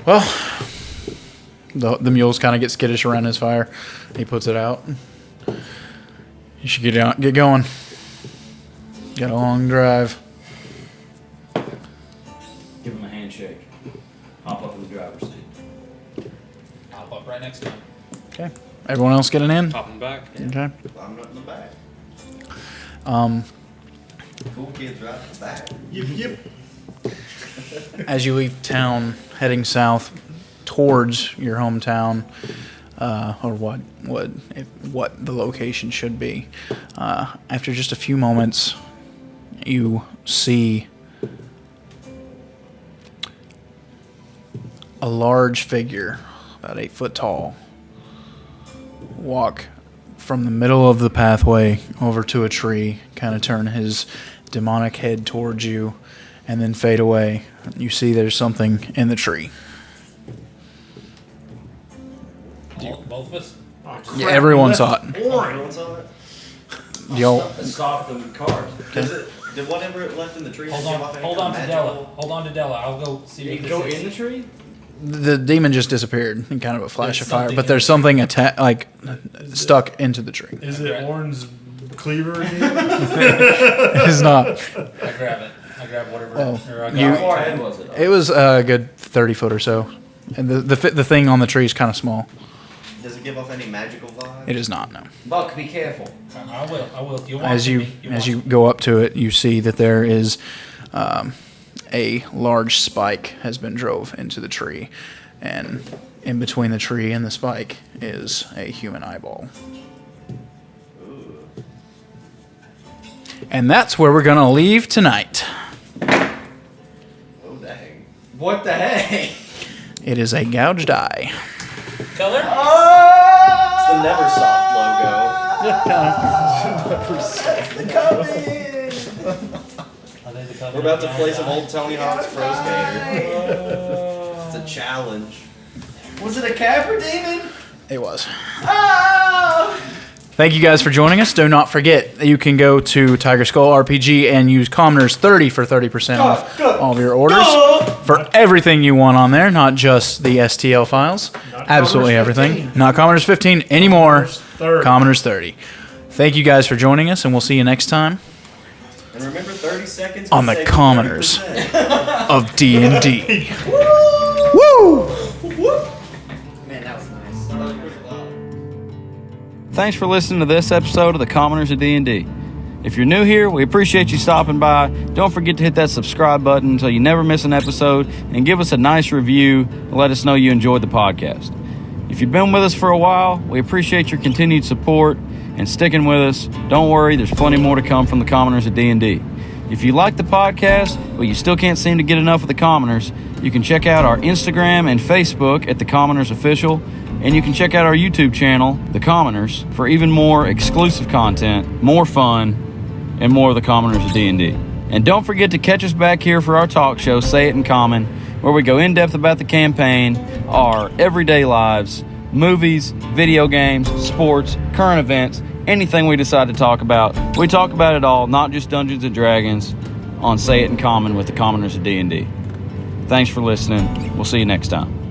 Well, the mules kind of get skittish around his fire. He puts it out. You should get going. Got a long drive. Give him a handshake. Hop up in the driver's seat. Hop up right next to him. Okay. Everyone else getting in? Popping back. Okay. I'm up in the back. Cool kids right in the back. Yep. As you leave town, heading south towards your hometown, or what the location should be, after just a few moments, you see a large figure, about 8 foot tall, walk from the middle of the pathway over to a tree, kind of turn his demonic head towards you, and then fade away. You see there's something in the tree. Both of us? Yeah, everyone saw it. Everyone saw it? Y'all, Stop the car. Did whatever it left in the tree Hold give on, off any hold kind on of to magical- Della. Hold on to Della. I'll go see what this Go is. in the tree? the demon just disappeared in kind of a flash There's of fire, something but in there's something stuck into the tree. Is it Orin's cleaver again? It's not. I grab it. I grab whatever. Oh, or I you- grab How far ahead was it? It was a good 30 foot or so, and the thing on the tree is kind of small. Does it give off any magical vibe? It is not, no. Buck, be careful. I will. You'll watch As me. you go up to it, you see that there is a large spike has been drove into the tree, and in between the tree and the spike is a human eyeball. And that's where we're gonna leave tonight. Oh, dang. What the heck? It is a gouged eye. Color? It's the Neversoft logo. We're about to play some old Tony Hawk's Pro Skater. It's a challenge. Was it a Capra Demon? It was. Thank you guys for joining us. Do not forget that you can go to Tiger Skull RPG and use Commoners 30 for 30% off all of your orders for everything you want on there, not just the STL files. Absolutely everything. Not Commoners 15 anymore. Commoners 30. Thank you guys for joining us, and we'll see you next time And remember, 30 seconds on the can save Commoners 30%. of D&D. Woo! Man, that was nice. Thanks for listening to this episode of the Commoners of D&D. If you're new here, we appreciate you stopping by. Don't forget to hit that subscribe button so you never miss an episode, and give us a nice review and let us know you enjoyed the podcast. If you've been with us for a while, we appreciate your continued support and sticking with us. Don't worry, there's plenty more to come from the Commoners of D&D. If you like the podcast, but you still can't seem to get enough of the Commoners, you can check out our Instagram and Facebook at The Commoners Official, and you can check out our YouTube channel, The Commoners, for even more exclusive content, more fun, and more of the Commoners of D&D. And don't forget to catch us back here for our talk show, Say It in Common, where we go in depth about the campaign, our everyday lives, movies, video games, sports, current events, anything we decide to talk about. We talk about it all, not just Dungeons and Dragons, on Say It in Common with the Commoners of D&D. Thanks for listening. We'll see you next time.